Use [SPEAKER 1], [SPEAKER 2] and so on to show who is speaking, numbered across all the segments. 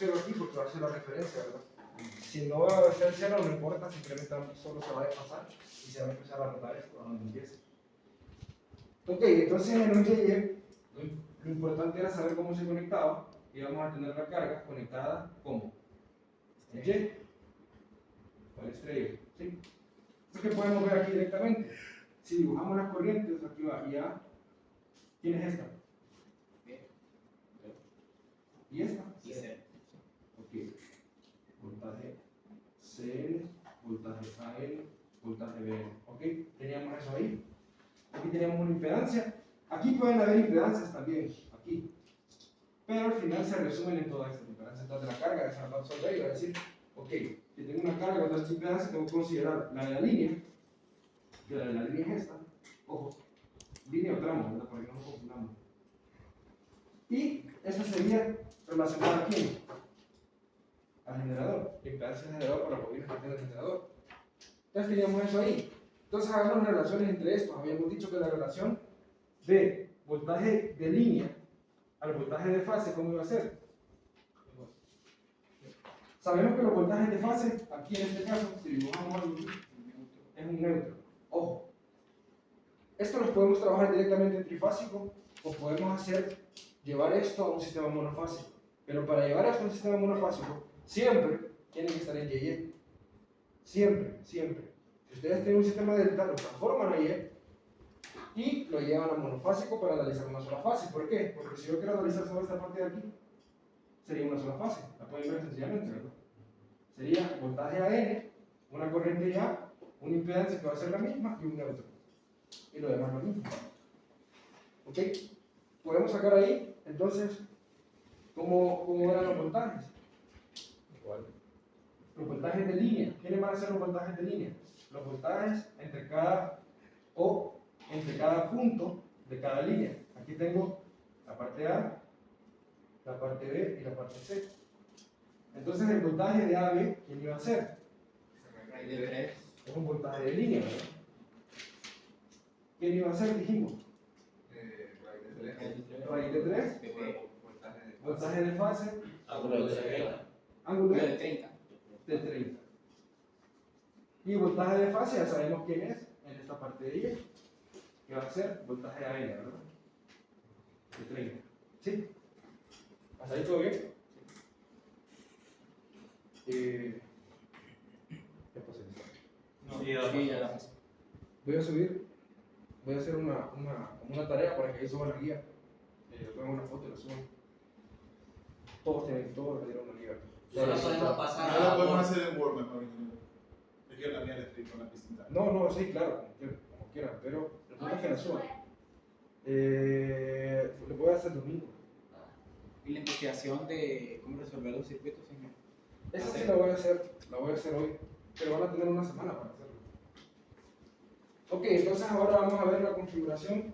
[SPEAKER 1] cero aquí porque va a ser la referencia, ¿verdad? Si no va a ser cero, no importa, simplemente solo se va a desfasar y se va a empezar a rotar esto a donde empiece. Ok, entonces en un YY lo importante era saber cómo se conectaba y vamos a tener la carga conectada como en Y con estrella. ¿Sí? Esto que podemos ver aquí directamente. Si dibujamos las corrientes, aquí va IA. ¿Quién es esta? ¿Y esta?
[SPEAKER 2] Y C.
[SPEAKER 1] Ok. Voltaje CL, voltaje AL, voltaje BL. ¿Ok? Teníamos eso ahí. Aquí teníamos una impedancia. Aquí pueden haber impedancias también. Aquí. Pero al final se resumen en toda esta impedancia. Entonces la carga esa va a absorber y va a decir, ok, si tengo una carga con esta impedancia, tengo que considerar la de la línea, que la de la línea es esta. Ojo, línea o tramo, ¿verdad? Para que no nos confundamos. Y esta sería relacionada a quién? Al generador, la impedancia del generador con las bobinas que tiene el generador. Entonces teníamos eso ahí. Entonces hagamos las relaciones entre estos. Habíamos dicho que la relación de voltaje de línea al voltaje de fase, ¿cómo iba a ser? Sabemos que los voltajes de fase, aquí en este caso, si dibujamos algo aquí, es un neutro. Ojo, esto lo podemos trabajar directamente en trifásico o podemos llevar esto a un sistema monofásico. Pero para llevar esto a un sistema monofásico, siempre tiene que estar en YY. Siempre, siempre. Si ustedes tienen un sistema delta, lo transforman a Y y lo llevan a monofásico para analizar una sola fase. ¿Por qué? Porque si yo quiero analizar solo esta parte de aquí, sería una sola fase. La pueden ver sencillamente, ¿verdad? Sería voltaje AN, una corriente A, una impedancia que va a ser la misma y un neutro. Y lo demás lo mismo. ¿Ok? Podemos sacar ahí, entonces, ¿cómo eran los voltajes? Igual. Los voltajes de línea. ¿Quiénes van a ser los voltajes de línea? Los voltajes entre cada punto de cada línea. Aquí tengo la parte A, la parte B y la parte C. Entonces el voltaje de AB, ¿quién iba a ser? Es un voltaje de línea, ¿verdad? ¿Quién iba a ser? Dijimos. Raíz de 3. Voltaje de fase.
[SPEAKER 2] Ángulo de 30.
[SPEAKER 1] Ángulo
[SPEAKER 2] De 30.
[SPEAKER 1] de 30. Y voltaje de fase, ya sabemos quién es en esta parte de ella, que va a ser voltaje AN, ¿verdad? De 30. ¿Sí? ¿Hasta ahí todo bien? ¿Qué pasa?
[SPEAKER 2] Sí, ya.
[SPEAKER 1] Voy a subir, voy a hacer una tarea para que ahí suban la guía. Pongan una foto y la suban. Todos le dieron una guía.
[SPEAKER 3] Solo podemos pasar
[SPEAKER 4] No lo
[SPEAKER 3] a
[SPEAKER 4] podemos
[SPEAKER 3] Word.
[SPEAKER 4] hacer en Word mejor. Es que la mía la escribí con la pizarra.
[SPEAKER 1] No, sí, claro, como quieran, pero lo bueno es que la suban. Lo voy a hacer el domingo.
[SPEAKER 2] Y la investigación de cómo resolver los circuitos, señor.
[SPEAKER 1] Esa sí la voy a hacer hoy, pero van a tener una semana para hacerlo. Ok, entonces ahora vamos a ver la configuración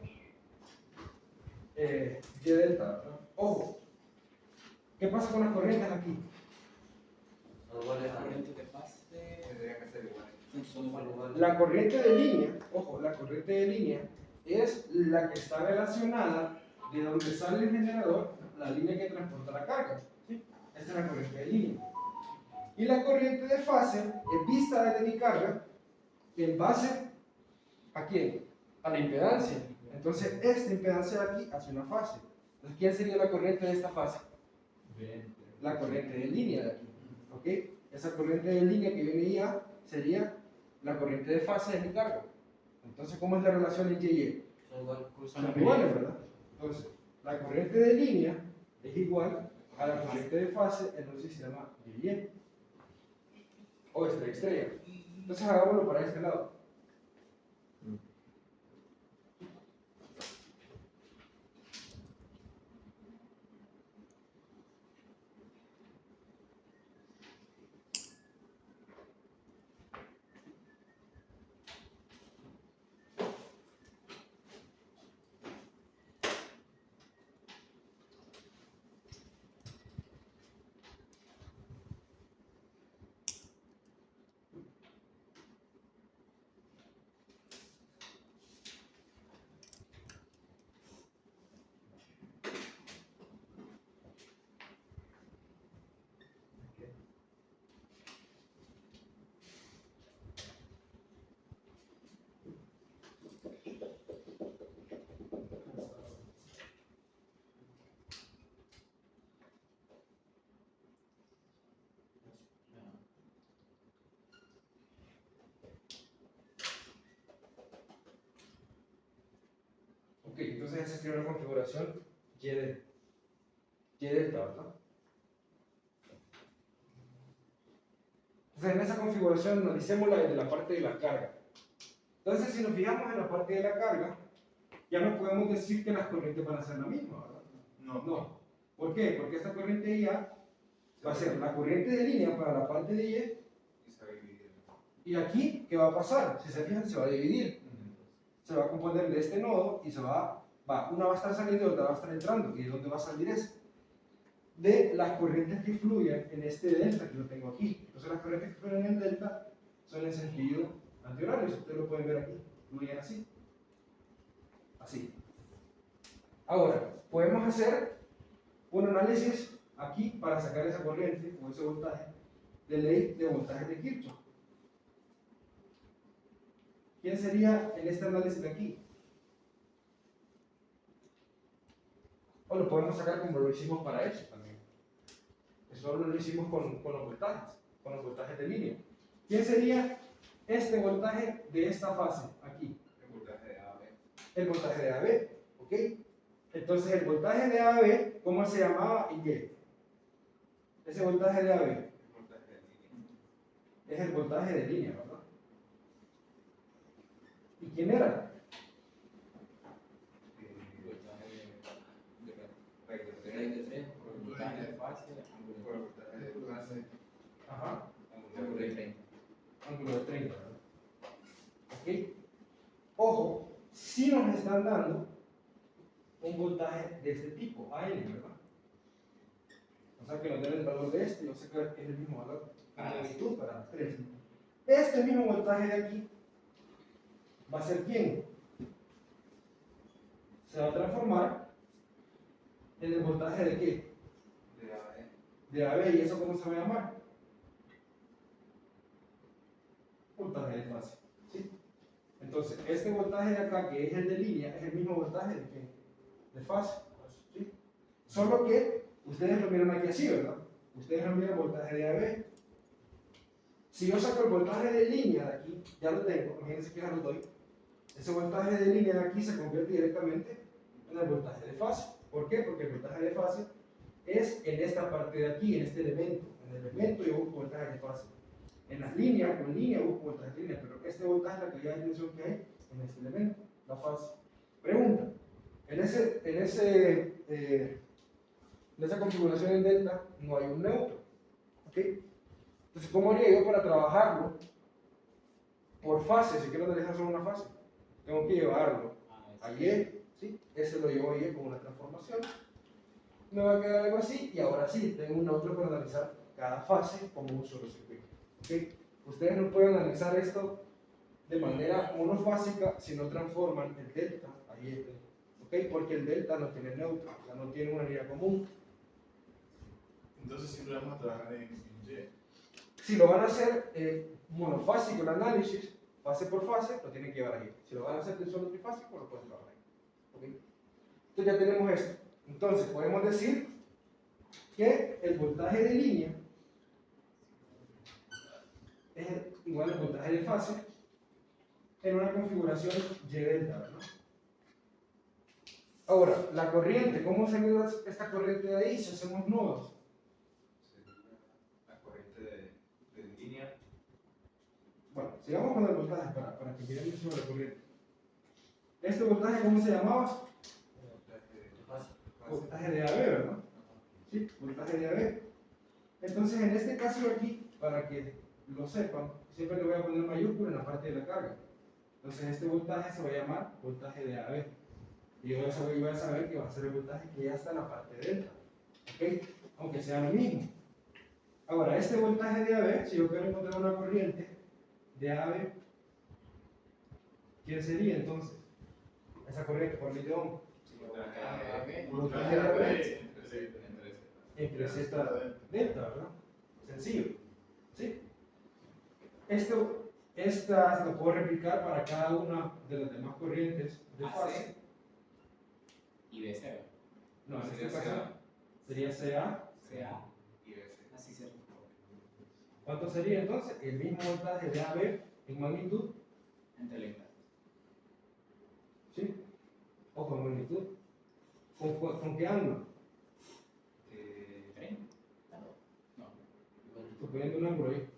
[SPEAKER 1] Y delta, ¿verdad? Ojo, ¿qué pasa con las corrientes aquí?
[SPEAKER 2] Las corrientes de fase
[SPEAKER 4] Tendría que ser igual.
[SPEAKER 2] son iguales.
[SPEAKER 1] La corriente de línea, ojo, la corriente de línea es la que está relacionada de donde sale el generador, la línea que transporta la carga. ¿Sí? Esta es la corriente de línea. Y la corriente de fase es vista desde mi carga en base ¿a quién? A la impedancia. Entonces, esta impedancia de aquí hace una fase. Entonces, ¿quién sería la corriente de esta fase? La corriente de línea de aquí. ¿Ok? Esa corriente de línea que viene IA sería la corriente de fase de mi carga. Entonces, ¿cómo es la relación en Y? Son iguales, ¿verdad? Entonces, la corriente de línea es igual a la corriente de fase en un sistema YY. O estrella. Entonces, hagámoslo para este lado. esa sería una configuración Y delta, ¿verdad? Entonces en esa configuración analicemos la de la parte de la carga. Entonces si nos fijamos en la parte de la carga, ya no podemos decir que las corrientes van a ser la misma, ¿verdad? No. ¿Por qué? Porque esta corriente IA va a ser la corriente de línea para la parte de Y.
[SPEAKER 4] Y se va a dividir.
[SPEAKER 1] Y aquí, ¿qué va a pasar? Si se fijan, se va a dividir. Se va a componer de este nodo y una va a estar saliendo y otra va a estar entrando. ¿Y de dónde va a salir eso? De las corrientes que fluyen en este delta que yo tengo aquí. Entonces las corrientes que fluyen en el delta son en sentido antihorario. Ustedes lo pueden ver aquí. Fluyen así. Así. Ahora, podemos hacer un análisis aquí para sacar esa corriente o ese voltaje de ley de voltaje de Kirchhoff. ¿Quién sería en este análisis de aquí? O lo podemos sacar como lo hicimos para eso también. Eso lo hicimos con los voltajes de línea. ¿Quién sería este voltaje de esta fase aquí?
[SPEAKER 4] El voltaje de AB.
[SPEAKER 1] El voltaje de AB, ¿ok? Entonces el voltaje de AB, ¿cómo se llamaba en Y? Ese voltaje de AB
[SPEAKER 4] El voltaje de línea.
[SPEAKER 1] es el voltaje de línea, ¿verdad? ¿Y quién era?
[SPEAKER 2] Raíz de 3, voltaje de fase,
[SPEAKER 4] Por el voltaje de fase.
[SPEAKER 1] Ajá,
[SPEAKER 2] ángulo de 30.
[SPEAKER 1] ángulo de 30, ¿verdad? ¿Ok? Ojo, si nos están dando un voltaje de este tipo, AN, ¿verdad? O sea que nos den el valor de este, yo sé que es el mismo valor de magnitud para las tres. Este mismo voltaje de aquí va a ser ¿quién? Se va a transformar en el voltaje de qué?
[SPEAKER 4] De AB.
[SPEAKER 1] De AB, ¿y eso cómo se va a llamar? Voltaje de fase. ¿Sí? Entonces, este voltaje de acá, que es el de línea, es el mismo voltaje de qué? De fase. ¿Sí? Solo que ustedes lo miran aquí así, ¿verdad? Ustedes lo miran voltaje de AB. Si yo saco el voltaje de línea de aquí, ya lo tengo, imagínense que ya lo doy. Ese voltaje de línea de aquí se convierte directamente en el voltaje de fase. ¿Por qué? Porque el voltaje de fase es en esta parte de aquí, en este elemento. En el elemento yo busco voltaje de fase. En las líneas, con línea busco voltaje de línea, pero este voltaje es la calidad de tensión que hay en este elemento, la fase. Pregunta, en esa configuración en delta no hay un neutro. ¿Ok? Entonces, ¿cómo haría yo para trabajarlo por fase? Si quiero analizar solo una fase, tengo que llevarlo a Y, ¿sí? Ese lo llevo a Y con una transformación. Me va a quedar algo así, y ahora sí, tengo un neutro para analizar cada fase como un solo circuito. ¿Okay? Ustedes no pueden analizar esto de manera monofásica si no transforman el delta a Y. ¿Okay? Porque el delta no tiene neutro, o sea, no tiene una línea común.
[SPEAKER 4] Entonces siempre vamos a trabajar en Y.
[SPEAKER 1] Si lo van a hacer monofásico el análisis, fase por fase, lo tienen que llevar ahí. Si lo van a hacer de solo trifásico, lo pueden trabajar ahí. ¿Okay? Entonces ya tenemos esto. Entonces podemos decir que el voltaje de línea es igual al voltaje de fase en una configuración Y delta, ¿verdad? Ahora, la corriente, ¿cómo se mide esta corriente de ahí si hacemos nodos?
[SPEAKER 4] La corriente de línea.
[SPEAKER 1] Bueno, sigamos con el voltaje para que miremos sobre la corriente. ¿Este voltaje cómo se llamaba? Voltaje de AB, ¿verdad? Sí, voltaje de AB. Entonces, en este caso aquí, para que lo sepan, siempre le voy a poner mayúscula en la parte de la carga. Entonces, este voltaje se va a llamar voltaje de AB. Y yo voy a saber que va a ser el voltaje que ya está en la parte delta. ¿Ok? Aunque sea lo mismo. Ahora, este voltaje de AB, si yo quiero encontrar una corriente de AB, ¿quién sería entonces? Esa corriente por ley de Ohm.
[SPEAKER 4] Voltaje de AB.
[SPEAKER 1] Entre Z delta, ¿verdad? Sencillo. ¿Sí? Esta lo puedo replicar para cada una de las demás corrientes de fase.
[SPEAKER 2] Y BC.
[SPEAKER 1] No, en este caso sería CA.
[SPEAKER 2] CA.
[SPEAKER 4] Y BC.
[SPEAKER 2] Así se
[SPEAKER 1] ¿Cuánto sería entonces? El mismo voltaje de AB en magnitud.
[SPEAKER 2] intelectual.
[SPEAKER 1] ¿Sí? Ojo, en magnitud. ¿Con qué ángulo?
[SPEAKER 2] 30. No.
[SPEAKER 1] Suponiendo un ángulo ahí.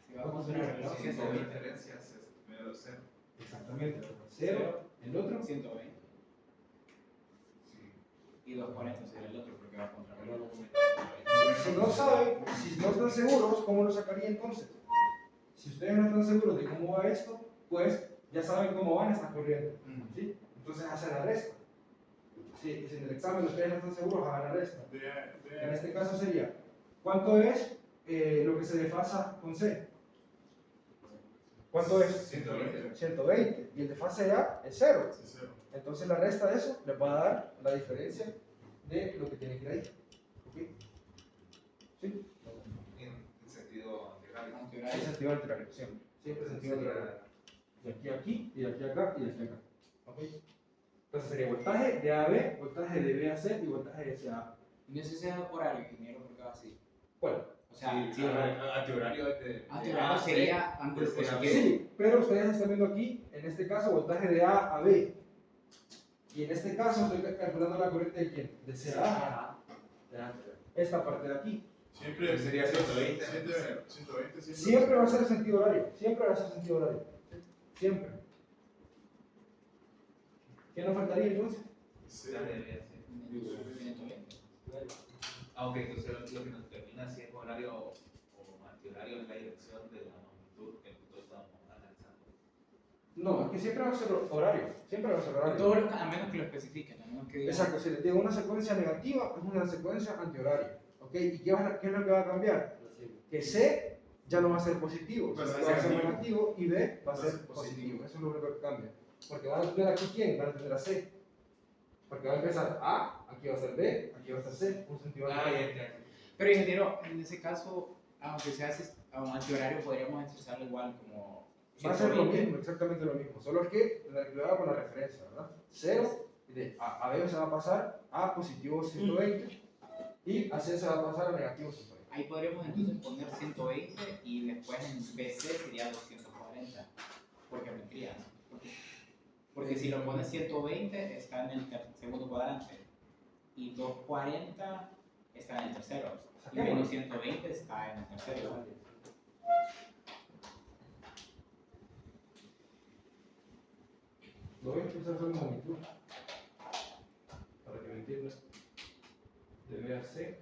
[SPEAKER 2] Si vamos a poner el reloj,
[SPEAKER 4] Si
[SPEAKER 2] 120.
[SPEAKER 4] hay diferencias, es primero cero.
[SPEAKER 1] Exactamente. 0, el otro.
[SPEAKER 2] 120.
[SPEAKER 4] Sí.
[SPEAKER 2] Y 240 sería el otro porque va contra el reloj.
[SPEAKER 1] Si no saben, si no están seguros, ¿cómo lo sacaría entonces? Si ustedes no están seguros de cómo va esto, pues ya saben cómo van estas corrientes. ¿Sí? Entonces hacen la resta. Si en el examen ustedes no están seguros, hagan la resta. En este caso sería, ¿cuánto es lo que se desfasa con C? ¿Cuánto es?
[SPEAKER 4] 120.
[SPEAKER 1] 120. Y el desfase A es 0.
[SPEAKER 4] Sí, cero.
[SPEAKER 1] Entonces la resta de eso les va a dar la diferencia de lo que tiene que ir ahí. ¿Ok? ¿Sí?
[SPEAKER 4] En sentido antihorario.
[SPEAKER 1] Es
[SPEAKER 2] Antihorario.
[SPEAKER 1] sentido alternario, siempre. Siempre sentido alternario. De aquí a aquí, y de aquí a acá, y de aquí a acá. ¿Ok? Entonces sería voltaje de A a B, voltaje de B a C y voltaje de C a A.
[SPEAKER 2] Y no sé si es horario, ingeniero, porque va así.
[SPEAKER 1] ¿Cuál?
[SPEAKER 2] O sea,
[SPEAKER 3] Sí, antihorario de
[SPEAKER 2] antihorario sería ángulo
[SPEAKER 3] de C a B.
[SPEAKER 2] positivo.
[SPEAKER 1] Sí, pero ustedes están viendo aquí, en este caso, voltaje de A a B. Y en este caso estoy calculando la corriente de quién? De C a A. Esta parte de aquí.
[SPEAKER 4] Siempre
[SPEAKER 3] Sería 120.
[SPEAKER 4] 120.
[SPEAKER 1] Siempre va a ser sentido horario. Siempre va a ser sentido horario. Siempre. ¿Qué nos faltaría entonces?
[SPEAKER 4] Sí.
[SPEAKER 2] 120.
[SPEAKER 3] Ah, ok, entonces lo que nos determina si es horario o antihorario es la dirección de la magnitud que nosotros estamos analizando.
[SPEAKER 1] No, es que siempre va a ser horario. Siempre va a ser
[SPEAKER 2] En
[SPEAKER 1] horario.
[SPEAKER 2] todos los a menos que lo especifiquen, a menos que digan.
[SPEAKER 1] Exacto, si les digo una secuencia negativa, es una secuencia antihoraria. ¿Ok? ¿Y qué es lo que va a cambiar? Que C ya no va a ser positivo,
[SPEAKER 4] Va a
[SPEAKER 1] sino
[SPEAKER 4] ser
[SPEAKER 1] que va a ser
[SPEAKER 4] negativo.
[SPEAKER 1] negativo y B va a
[SPEAKER 4] Va a
[SPEAKER 1] ser
[SPEAKER 4] ser
[SPEAKER 1] positivo. Eso es lo único que cambia. Porque van a tener aquí quién? Van a tener a C. Porque va a empezar A, aquí va a ser B, aquí va a ser C, un sentido
[SPEAKER 3] Ah,
[SPEAKER 1] antihorario.
[SPEAKER 3] ya.
[SPEAKER 2] Pero ingeniero, en ese caso, aunque sea a un antihorario, podríamos expresarlo igual como
[SPEAKER 1] Va a ser lo
[SPEAKER 2] 120.
[SPEAKER 1] mismo, exactamente lo mismo. Solo es que tener cuidado con la referencia, ¿verdad? 0, de A B se va a pasar a positivo 120 y a C se va a pasar a negativo 120.
[SPEAKER 2] Ahí podríamos entonces poner 120 y después en BC sería 240. Porque vendría, ¿no? Porque si lo pones 120 está en el segundo cuadrante y 240 está en el tercero. Y menos 120 está en el tercero.
[SPEAKER 1] Lo voy a expresar solo en magnitud para que me entiendas. De B a C.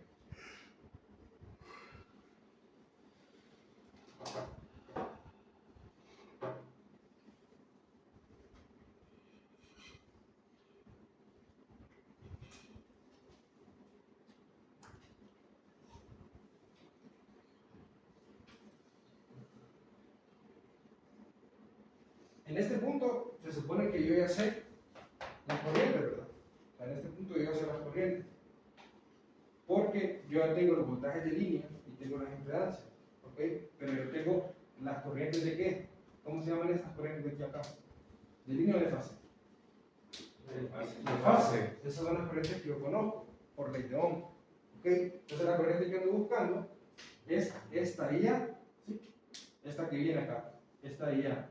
[SPEAKER 1] En este punto se supone que yo ya sé las corrientes, ¿verdad? O sea, en este punto yo ya sé las corrientes. Porque yo ya tengo los voltajes de línea y tengo las impedancias, ¿ok? Pero yo tengo las corrientes de qué? ¿Cómo se llaman estas corrientes de aquí a acá? ¿De línea o de fase? De fase. Esas son las corrientes que yo conozco por ley de Ohm, ¿ok? Entonces la corriente que yo ando buscando es esta IA, ¿sí? Esta que viene acá, esta IA.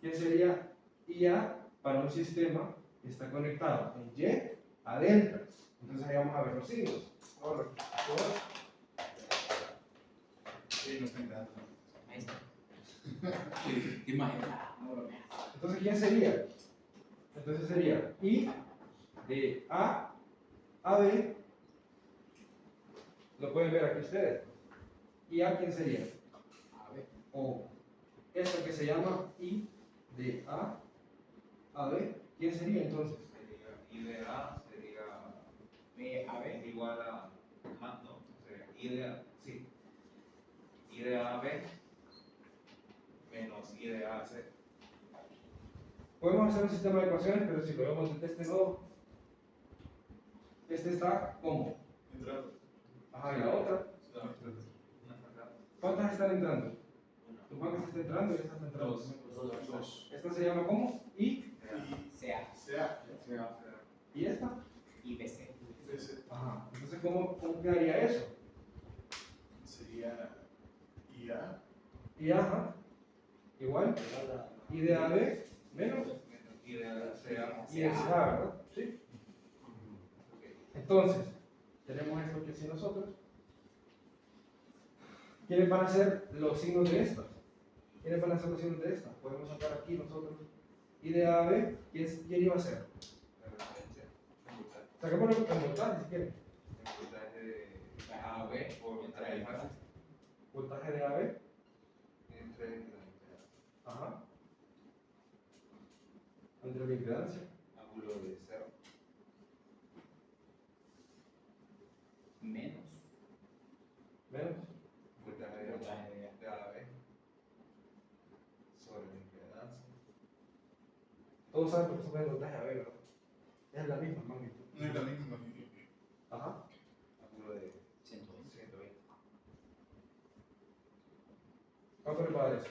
[SPEAKER 1] ¿Qué sería IA para un sistema que está conectado en Y a delta? Entonces ahí vamos a ver los signos. Ahora,
[SPEAKER 4] Sí, no está entrando.
[SPEAKER 2] Ahí está. ¿Te imaginas? No bromeas.
[SPEAKER 1] entonces, ¿quién sería? Entonces sería I de A a B. Lo pueden ver aquí ustedes. ¿Y A quién sería?
[SPEAKER 2] A ver.
[SPEAKER 1] O esto que se llama I de A B. ¿Quién sería entonces?
[SPEAKER 3] I de A sería
[SPEAKER 2] B, A, B.
[SPEAKER 3] igual a no, o sea, I de A, sí. I de A a B menos I de A a C.
[SPEAKER 1] Podemos hacer un sistema de ecuaciones, pero si lo vemos desde este nodo, este está como.
[SPEAKER 4] Entrando.
[SPEAKER 1] Ajá, y la otra.
[SPEAKER 3] Una falta.
[SPEAKER 1] ¿Cuántas están entrando? Tu banca está entrando y esta está entrando.
[SPEAKER 4] Dos.
[SPEAKER 1] Esta se llama ¿cómo? I.
[SPEAKER 2] CA
[SPEAKER 4] Sea.
[SPEAKER 1] ¿Y esta?
[SPEAKER 2] y BC.
[SPEAKER 4] Ese
[SPEAKER 1] Ajá. Entonces, ¿cómo quedaría eso?
[SPEAKER 4] sería IA.
[SPEAKER 1] Y ajá. Igual. I de AB menos
[SPEAKER 3] I de A a C.
[SPEAKER 1] I de CA, ¿verdad? Sí. Entonces, tenemos esto que así nosotros. ¿Quiénes van a ser los signos de estas? ¿Quiénes van a ser los signos de estas? Podemos sacar aquí nosotros. Y de A a B, ¿quién iba a ser?
[SPEAKER 3] La referencia, el voltaje.
[SPEAKER 1] Saquémoslo en voltaje si quieren.
[SPEAKER 3] El voltaje de A a B o voltaje de fase
[SPEAKER 1] Voltaje de A a B.
[SPEAKER 3] entre la impedancia.
[SPEAKER 1] Ajá. Entre la impedancia.
[SPEAKER 3] Ángulo de 0.
[SPEAKER 2] Menos.
[SPEAKER 1] Menos.
[SPEAKER 3] Voltaje de A a B sobre la impedancia.
[SPEAKER 1] Todos saben por qué se puede voltaje A a B, ¿verdad? Es la misma magnitud.
[SPEAKER 4] No es la misma.
[SPEAKER 1] Ajá.
[SPEAKER 3] Ángulo de
[SPEAKER 2] 120.
[SPEAKER 3] 120.
[SPEAKER 1] ¿Cuánto le va a dar eso?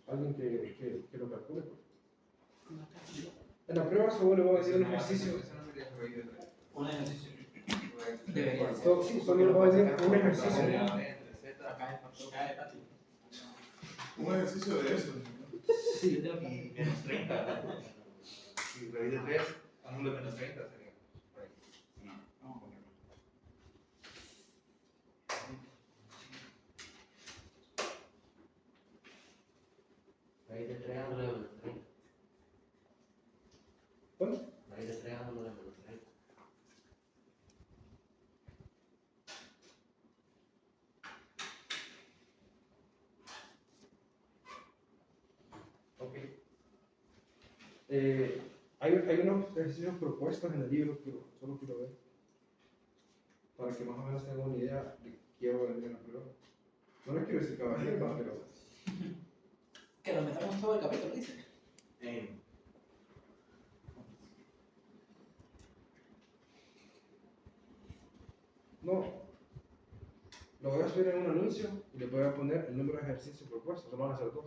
[SPEAKER 1] Alguien que lo calcule. En la prueba solo le voy a decir un ejercicio.
[SPEAKER 3] Eso no sería raíz de 3.
[SPEAKER 2] Un ejercicio.
[SPEAKER 3] Debería ser.
[SPEAKER 1] Sí, solo le voy a decir un ejercicio.
[SPEAKER 3] De A, B entre Z.
[SPEAKER 2] Acá es factor.
[SPEAKER 4] Un ejercicio de eso.
[SPEAKER 1] Sí.
[SPEAKER 3] Y menos 30. Y raíz de 3, ángulo de menos 30 sería. Por ahí.
[SPEAKER 2] Vamos a ponerlo.
[SPEAKER 5] Raíz de 3 ángulo de menos 30.
[SPEAKER 1] Bueno,
[SPEAKER 5] Raíz de 3 ángulo de menos 30.
[SPEAKER 1] ok. Hay unos ejercicios propuestos en el libro que solo quiero ver. Para que más o menos tengan una idea de qué quiero ver en la prueba. No les quiero decir que va a hacer, pero.
[SPEAKER 2] Que lo metamos todo el capítulo, dice.
[SPEAKER 1] No. Lo voy a subir en un anuncio y le voy a poner el número de ejercicios propuestos. Solo van a ser 2.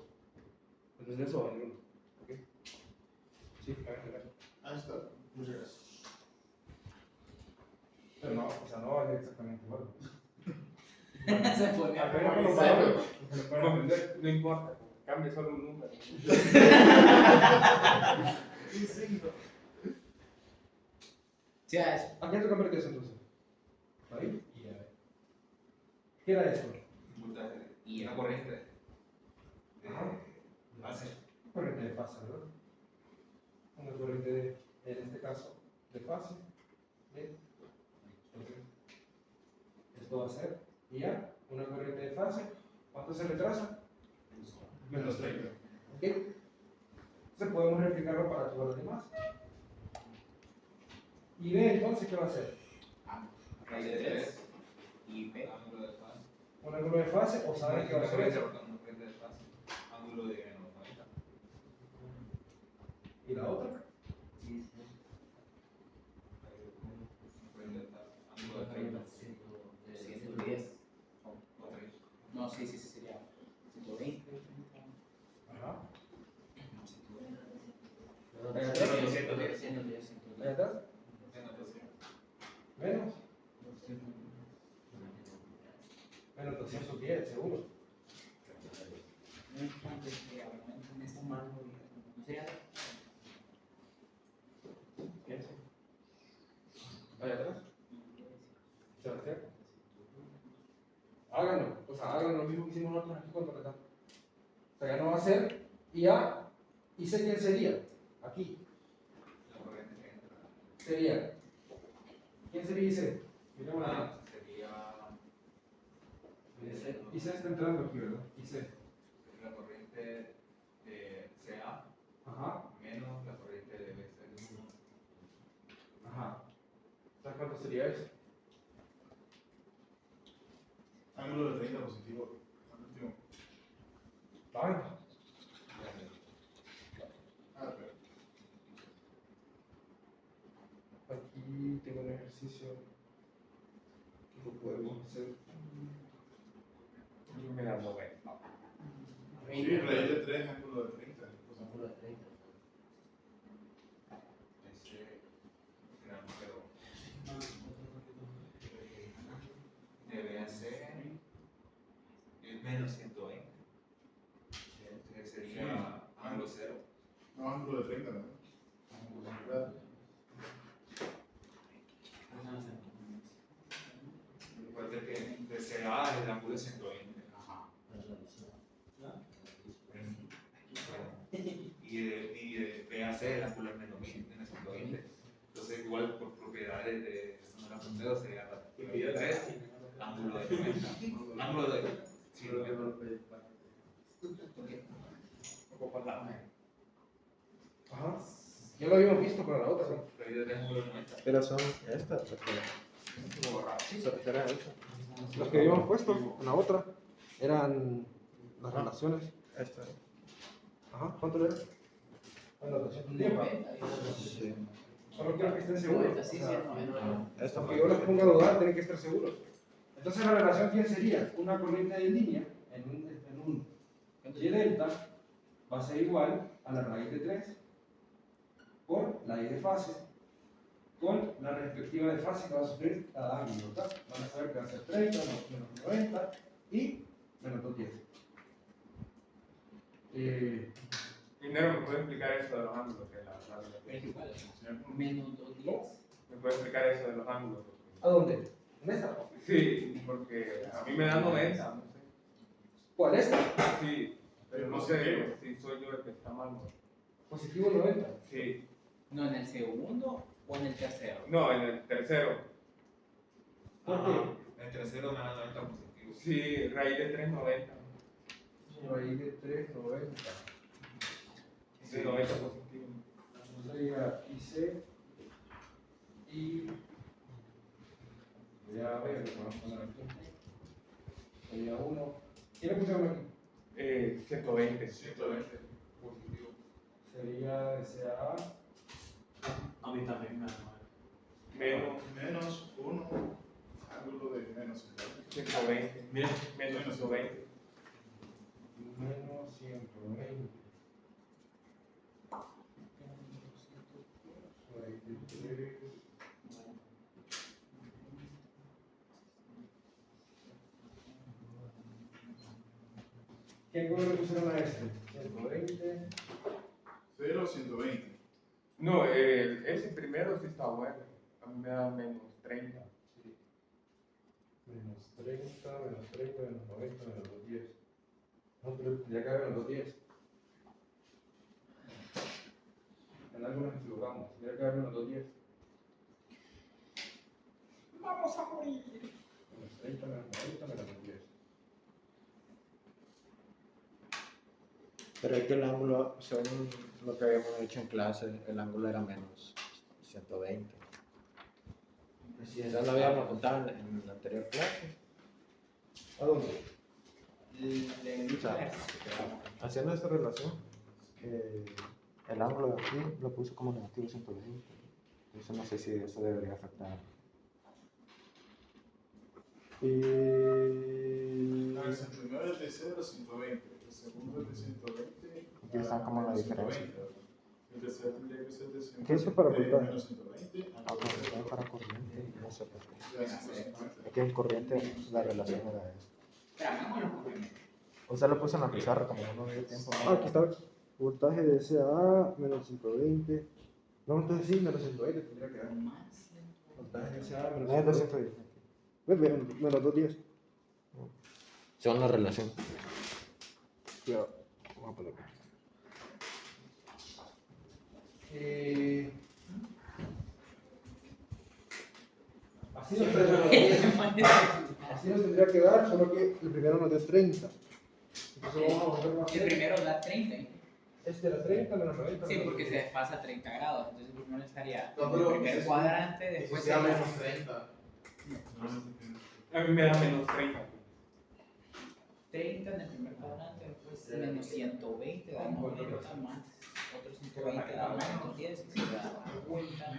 [SPEAKER 1] Entonces de eso va a venir uno. ¿Ok? Sí, a ver.
[SPEAKER 4] Ahí está. Muchas gracias.
[SPEAKER 1] Pero no, o sea, no va a ser exactamente igual.
[SPEAKER 2] Se pone
[SPEAKER 1] Al
[SPEAKER 2] a
[SPEAKER 1] menos con los
[SPEAKER 2] memorizar.
[SPEAKER 1] valores, se lo pueden aprender, no importa, cambie solo un número.
[SPEAKER 2] Sí, a eso.
[SPEAKER 1] ¿A qué te conviertes entonces? ¿Ahí?
[SPEAKER 3] Y a ver.
[SPEAKER 1] ¿Qué era esto?
[SPEAKER 3] Voltaje.
[SPEAKER 2] Y
[SPEAKER 3] Una corriente. De
[SPEAKER 1] Ajá.
[SPEAKER 3] fase.
[SPEAKER 1] Corriente de fase, ¿verdad? Una corriente de, en este caso, de fase. ¿Bien? Entonces, esto va a ser IA, una corriente de fase. ¿Cuánto se retrasa? Menos 30. ¿Ok? Entonces podemos replicarlo para todos los demás. Y B, entonces, ¿qué va a hacer?
[SPEAKER 2] Raíz de 3. Y B.
[SPEAKER 3] Ángulo de fase.
[SPEAKER 1] ¿Un ángulo de fase o saben qué va a
[SPEAKER 3] Una
[SPEAKER 1] ser
[SPEAKER 3] corriente
[SPEAKER 1] eso?
[SPEAKER 3] una corriente de fase. Ángulo de menos 90.
[SPEAKER 1] ¿Y la otra?
[SPEAKER 5] Sí, sí.
[SPEAKER 3] Una corriente de fase. Ángulo de 30.
[SPEAKER 2] 110.
[SPEAKER 3] O 30.
[SPEAKER 2] No, sí, sería 120.
[SPEAKER 1] Ajá.
[SPEAKER 2] No, 120.
[SPEAKER 1] Ahí atrás.
[SPEAKER 3] 110.
[SPEAKER 2] 110.
[SPEAKER 1] Ahí atrás. Menos. Menos 210, seguro. ¿Piensa? Ahí atrás. Sebastián. Háganlo. O sea, hagan lo mismo que hicimos nosotros aquí cuando tratamos. O sea, ya no va a ser IA. ¿Y sé quién sería? Aquí.
[SPEAKER 3] La corriente que entra.
[SPEAKER 1] Sería. ¿Quién sería IC? Miremos ahí.
[SPEAKER 3] Sería.
[SPEAKER 1] IC está entrando aquí, ¿verdad? IC.
[SPEAKER 3] Sería la corriente de CA
[SPEAKER 1] Ajá.
[SPEAKER 3] menos la corriente de BC.
[SPEAKER 1] Ajá. ¿Sabes cuánto sería eso?
[SPEAKER 4] Ángulo de 30 positivo. Al último.
[SPEAKER 1] ¿Saben?
[SPEAKER 4] Ah, pero.
[SPEAKER 1] Aquí tengo un ejercicio que lo podemos hacer.
[SPEAKER 2] Me da 90.
[SPEAKER 4] Sí, raíz de 3, ángulo de 30.
[SPEAKER 5] Ángulo de 30.
[SPEAKER 3] Ese gran pero debe ser el menos 120. Entonces sería ángulo 0.
[SPEAKER 4] No, ángulo de 30, ¿no?
[SPEAKER 3] ángulo es 120.
[SPEAKER 2] Ajá.
[SPEAKER 3] Y de B a C el ángulo es menos 120. Entonces, igual por propiedades de la punteo sería raíz de 3, ángulo de 90. Ángulo de. Sí, 90.
[SPEAKER 1] Ajá. Ya lo habíamos visto para la otra, ¿no?
[SPEAKER 3] Raíz de 3, ángulo de 90.
[SPEAKER 6] Pero son estas, porque se refiere a eso.
[SPEAKER 1] Los que habíamos puesto en la otra eran las relaciones.
[SPEAKER 6] Esta.
[SPEAKER 1] Ajá, ¿cuánto era? Bueno, 210.
[SPEAKER 6] Sí.
[SPEAKER 1] Solo quiero que estén seguros.
[SPEAKER 2] Sí, sí,
[SPEAKER 1] O sea,
[SPEAKER 6] Esta
[SPEAKER 1] aunque yo les ponga a dudar, tienen que estar seguros. Entonces la relación, ¿quién sería? Una corriente de línea en un y delta va a ser igual a la raíz de 3 por la y de fase con la respectiva de fase que va a sufrir cada ángulo. ¿Verdad? Van a saber que va a ser 30, menos 90 y menos 210.
[SPEAKER 7] Primero, ¿me puede explicar eso de los ángulos? Que la
[SPEAKER 2] Es igual. Menos 210.
[SPEAKER 7] ¿Me puede explicar eso de los ángulos?
[SPEAKER 1] ¿A dónde? ¿En esta?
[SPEAKER 7] Sí, porque a mí me dan 90, no sé.
[SPEAKER 1] ¿Cuál es?
[SPEAKER 7] Sí, pero no sé si soy yo el que está mal.
[SPEAKER 1] Positivo 90.
[SPEAKER 7] Sí,
[SPEAKER 2] No, en el segundo o en el tercero.
[SPEAKER 7] no, en el tercero.
[SPEAKER 1] ¿Por qué?
[SPEAKER 3] El tercero me da 90 positivo.
[SPEAKER 7] Sí, raíz de 390.
[SPEAKER 1] Raíz de 3, 90.
[SPEAKER 7] Sí, 90 positivo.
[SPEAKER 1] Entonces sería IC y. Voy a ver, lo vamos a poner aquí. Sería 1. ¿Quién le pusieron aquí?
[SPEAKER 7] 120.
[SPEAKER 3] 120 positivo.
[SPEAKER 1] Sería SAA.
[SPEAKER 3] A mí también me da
[SPEAKER 7] Menos
[SPEAKER 4] Menos 1, ángulo de menos 50.
[SPEAKER 7] 120. Menos 120.
[SPEAKER 1] Menos 120. Raíz de 3. ¿Qué ángulo le pusieron a este? 120.
[SPEAKER 4] 0, 120.
[SPEAKER 7] No, ese primero sí está bueno. A mí me da menos 30.
[SPEAKER 1] Menos 30, menos 30, menos 90, menos 210. No, pero ya cabe menos 210. En algo nos equivocamos. Ya cabe menos 210.
[SPEAKER 2] Vamos a morir.
[SPEAKER 1] Menos 30, menos 90, menos 210.
[SPEAKER 6] Pero es que el ángulo, según lo que habíamos hecho en clase, el ángulo era menos 120. Ya lo habíamos apuntado en la anterior clase.
[SPEAKER 1] ¿A dónde?
[SPEAKER 6] O sea, haciendo esta relación, el ángulo de aquí lo puse como negativo 120. Entonces no sé si eso debería afectar.
[SPEAKER 4] No, el primero es de 0 a 120. El segundo es de 120.
[SPEAKER 6] Aquí están como la
[SPEAKER 4] menos
[SPEAKER 6] diferencia.
[SPEAKER 4] 120. El tercero tendría que ser de 120.
[SPEAKER 1] ¿Qué es eso para apuntar?
[SPEAKER 4] Menos 120.
[SPEAKER 6] Ah, pues está para corriente, no sé por qué.
[SPEAKER 4] Ya 150.
[SPEAKER 6] Es que en corriente la relación era esta.
[SPEAKER 2] Espera, hagámoslo con el
[SPEAKER 6] O sea, lo puse en la pizarra como no me dio tiempo.
[SPEAKER 1] Ah, aquí está. Voltaje de SAA, menos 120. No, entonces sí, menos 120 tendría que dar.
[SPEAKER 2] más.
[SPEAKER 1] Voltaje de SAA, menos
[SPEAKER 6] No es
[SPEAKER 1] 120.
[SPEAKER 6] 210.
[SPEAKER 1] Menos 210.
[SPEAKER 6] Según la relación.
[SPEAKER 1] Cuidado. Vamos a ponerlo. Así nos tendría que dar, solo que el primero nos dio 30. Entonces vamos a volver más
[SPEAKER 2] El primero da 30.
[SPEAKER 1] Este era 30 menos 90.
[SPEAKER 2] Sí,
[SPEAKER 1] menos
[SPEAKER 2] porque se
[SPEAKER 1] 10.
[SPEAKER 2] desfasa 30 grados. Entonces primero estaría
[SPEAKER 4] No,
[SPEAKER 2] en
[SPEAKER 4] pero
[SPEAKER 2] el primer
[SPEAKER 4] ese-
[SPEAKER 2] cuadrante, después
[SPEAKER 4] sea
[SPEAKER 2] en la-
[SPEAKER 4] menos 30.
[SPEAKER 7] A mí me da menos 30.
[SPEAKER 2] 30 en el primer cuadrante, después menos 120 da 90 más otros 120 da menos 10 y se da 50,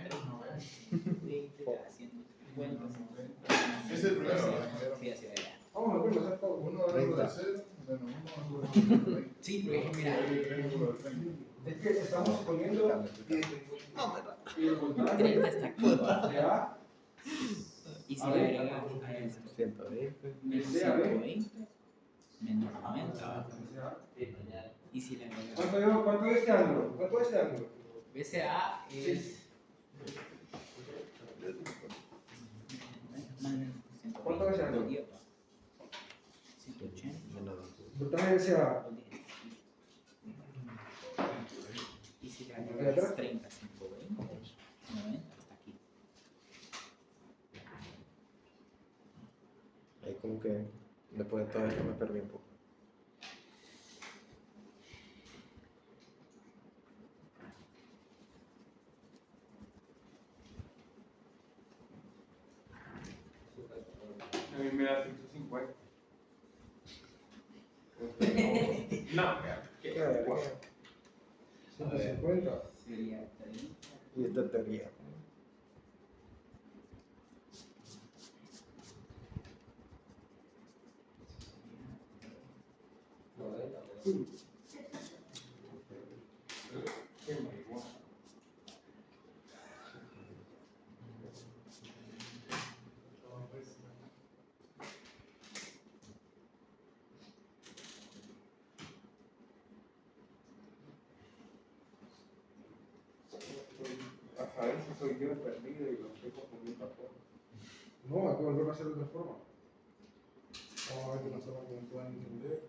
[SPEAKER 2] 20 da 150.
[SPEAKER 4] Es el primero, ¿verdad?
[SPEAKER 2] Sí, así de allá.
[SPEAKER 1] Vamos a verlo, hacer todo.
[SPEAKER 4] 1 ángulo de 0, menos 1 ángulo de 120.
[SPEAKER 2] Sí, porque mira,
[SPEAKER 4] Ángulo de 30.
[SPEAKER 1] Es que estamos suponiendo que el voltaje
[SPEAKER 2] 30 está aquí.
[SPEAKER 1] de A
[SPEAKER 2] Y si
[SPEAKER 1] A
[SPEAKER 2] le
[SPEAKER 1] ver,
[SPEAKER 2] agregas a eso
[SPEAKER 6] 120.
[SPEAKER 2] menos
[SPEAKER 1] el CAB.
[SPEAKER 2] 120, menos 90. Y si le agregas
[SPEAKER 1] ¿Cuánto es este ángulo? ¿Cuánto es este ángulo?
[SPEAKER 2] BCA es
[SPEAKER 1] ¿Cuánto es el ángulo? Voltaje de SA.
[SPEAKER 2] Y si la
[SPEAKER 1] ¿Y
[SPEAKER 2] regla
[SPEAKER 1] atrás?
[SPEAKER 2] es 30, 120, 90, hasta aquí.
[SPEAKER 6] Ahí como que después de todo esto me perdí un poco.
[SPEAKER 7] A mí me da 150. No,
[SPEAKER 6] ¿Qué verga?
[SPEAKER 1] 150.
[SPEAKER 2] Sería 30.
[SPEAKER 6] Y esta teoría.
[SPEAKER 7] qué marihuana. A ver si soy yo perdido y lo estoy confundiendo a todos.
[SPEAKER 1] No, hay que volverlo a hacer de otra forma. Vamos a ver de una forma que me puedan entender.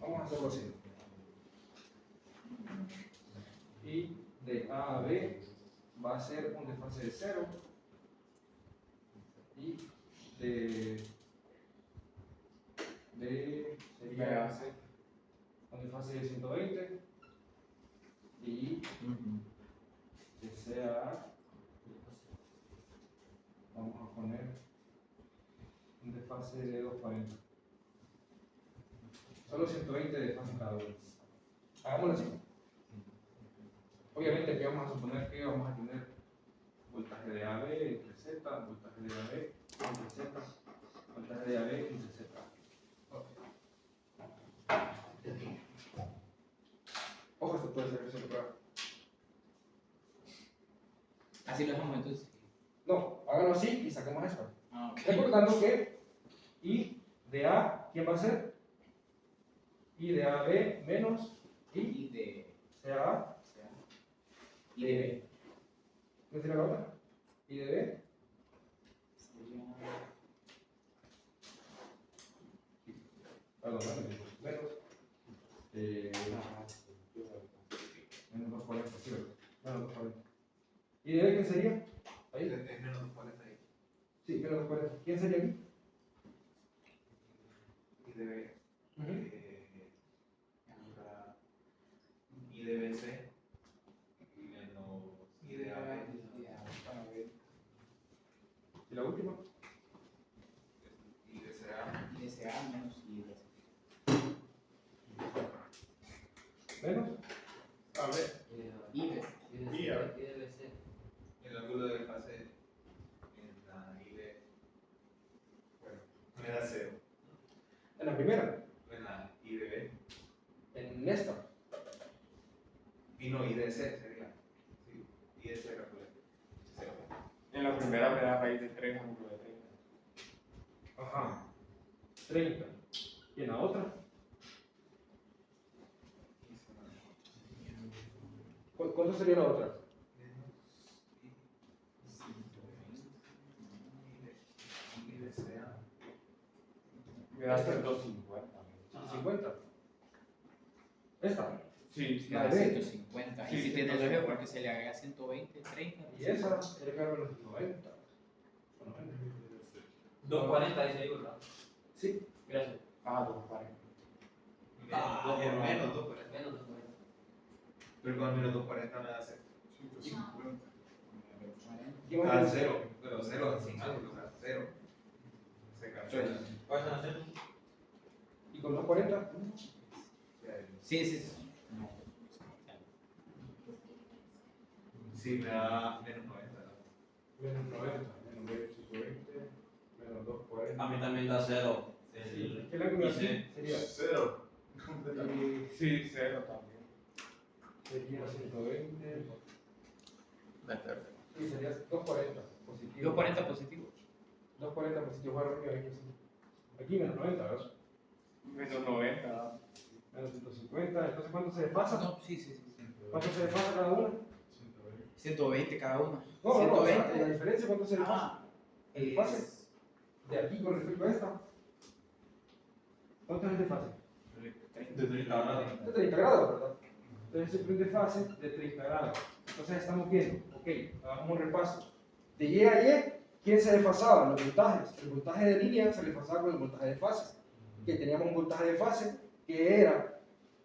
[SPEAKER 1] Vamos a hacerlo así. Y de A a B va a ser un desfase de 0. Y de B sería un desfase de 120. Y de C a A vamos a poner un desfase de 240. Solo 120 de desfase cada uno. Hagámoslo así. Obviamente aquí vamos a suponer que vamos a tener voltaje de AB entre Z, voltaje de AB entre Z, voltaje de AB entre Z. Ojo, esto puede ser separado.
[SPEAKER 2] Así lo dejamos entonces.
[SPEAKER 1] No, háganlo así y saquemos esto.
[SPEAKER 2] Ah, ok.
[SPEAKER 1] Recordando que I de A, ¿quién va a ser? I de AB menos I
[SPEAKER 2] Y de
[SPEAKER 1] CA.
[SPEAKER 2] y de B.
[SPEAKER 1] ¿Qué sería la otra? I de B.
[SPEAKER 2] Sería
[SPEAKER 1] Perdón, menos. Menos 240, sí, ¿verdad? Menos 240. ¿Y de B quién sería? Ahí.
[SPEAKER 3] Es menos 240 ahí.
[SPEAKER 1] Sí, menos 240. ¿Quién sería aquí?
[SPEAKER 3] Y debe.
[SPEAKER 1] Ujú.
[SPEAKER 3] Y debe C menos I de AB.
[SPEAKER 1] ¿Y la última?
[SPEAKER 3] Y de CA.
[SPEAKER 2] y de CA menos y de C.
[SPEAKER 1] Menos.
[SPEAKER 4] A ver,
[SPEAKER 2] Y de
[SPEAKER 5] Y debe ser.
[SPEAKER 3] El ángulo de fase en la I de. Bueno, me da 0.
[SPEAKER 1] En la primera.
[SPEAKER 3] En la I de B.
[SPEAKER 1] En esta.
[SPEAKER 3] Y no, I de C sería. Sí, I de C calculé. 0.
[SPEAKER 7] En la primera me da raíz de 3 ángulo de 30.
[SPEAKER 1] Ajá. 30. ¿Y en la otra? ¿Cuánto sería la otra?
[SPEAKER 3] I de CA.
[SPEAKER 7] Me da 150.
[SPEAKER 1] 150. ¿Esta?
[SPEAKER 7] Sí,
[SPEAKER 2] Me da
[SPEAKER 1] La de B.
[SPEAKER 2] 150.
[SPEAKER 7] Sí,
[SPEAKER 2] Y si tiene
[SPEAKER 7] 150.
[SPEAKER 2] el porque se le agrega 120, 30.
[SPEAKER 1] Y esa tiene que haber menos 90.
[SPEAKER 8] 240 dice ahí, ¿verdad?
[SPEAKER 1] Sí.
[SPEAKER 8] Gracias.
[SPEAKER 7] Ah, 240.
[SPEAKER 3] Menos 240.
[SPEAKER 5] Menos de 40.
[SPEAKER 3] Pero con menos 240 me da 0.
[SPEAKER 4] 150.
[SPEAKER 1] ¿Quién va a
[SPEAKER 3] Da
[SPEAKER 1] tener?
[SPEAKER 3] 0, pero 0 sin ángulo, o sea, 0. Se cancela.
[SPEAKER 8] ¿Cuáles son las ceros?
[SPEAKER 1] ¿Y con 240?
[SPEAKER 2] Sí, sí, sí. No.
[SPEAKER 3] Sí, me da menos 90.
[SPEAKER 1] Menos 90. Menos 120. Menos 240.
[SPEAKER 8] A mí también da 0.
[SPEAKER 1] Sí. ¿Qué ángulo así sería?
[SPEAKER 4] Cero. Completamente.
[SPEAKER 7] Sí, 0 también.
[SPEAKER 1] Sería 120. Sí, sería 240 positivo.
[SPEAKER 2] 240 positivo.
[SPEAKER 1] 240 positivo. Bueno, aquí menos 90, ¿verdad?
[SPEAKER 7] Menos 90.
[SPEAKER 1] Menos 150. Entonces, ¿cuánto se desfasa?
[SPEAKER 2] No, sí.
[SPEAKER 1] ¿Cuánto se desfasa cada uno?
[SPEAKER 2] 120 cada uno.
[SPEAKER 1] No, o sea,
[SPEAKER 2] 120.
[SPEAKER 1] la diferencia, ¿cuánto se desfasa?
[SPEAKER 2] Ah,
[SPEAKER 1] ¿El desfase? De aquí con respecto a esta. ¿Cuánto es el desfase?
[SPEAKER 3] De 30 grados.
[SPEAKER 1] De 30 grados, ¿verdad? Entonces siempre un desfase de 30 grados. Entonces estamos viendo, ok, hagamos un repaso. De Y a Y, ¿quién se desfasaba? Los voltajes. El voltaje de línea se desfasaba con el voltaje de fase. Que teníamos un voltaje de fase que era,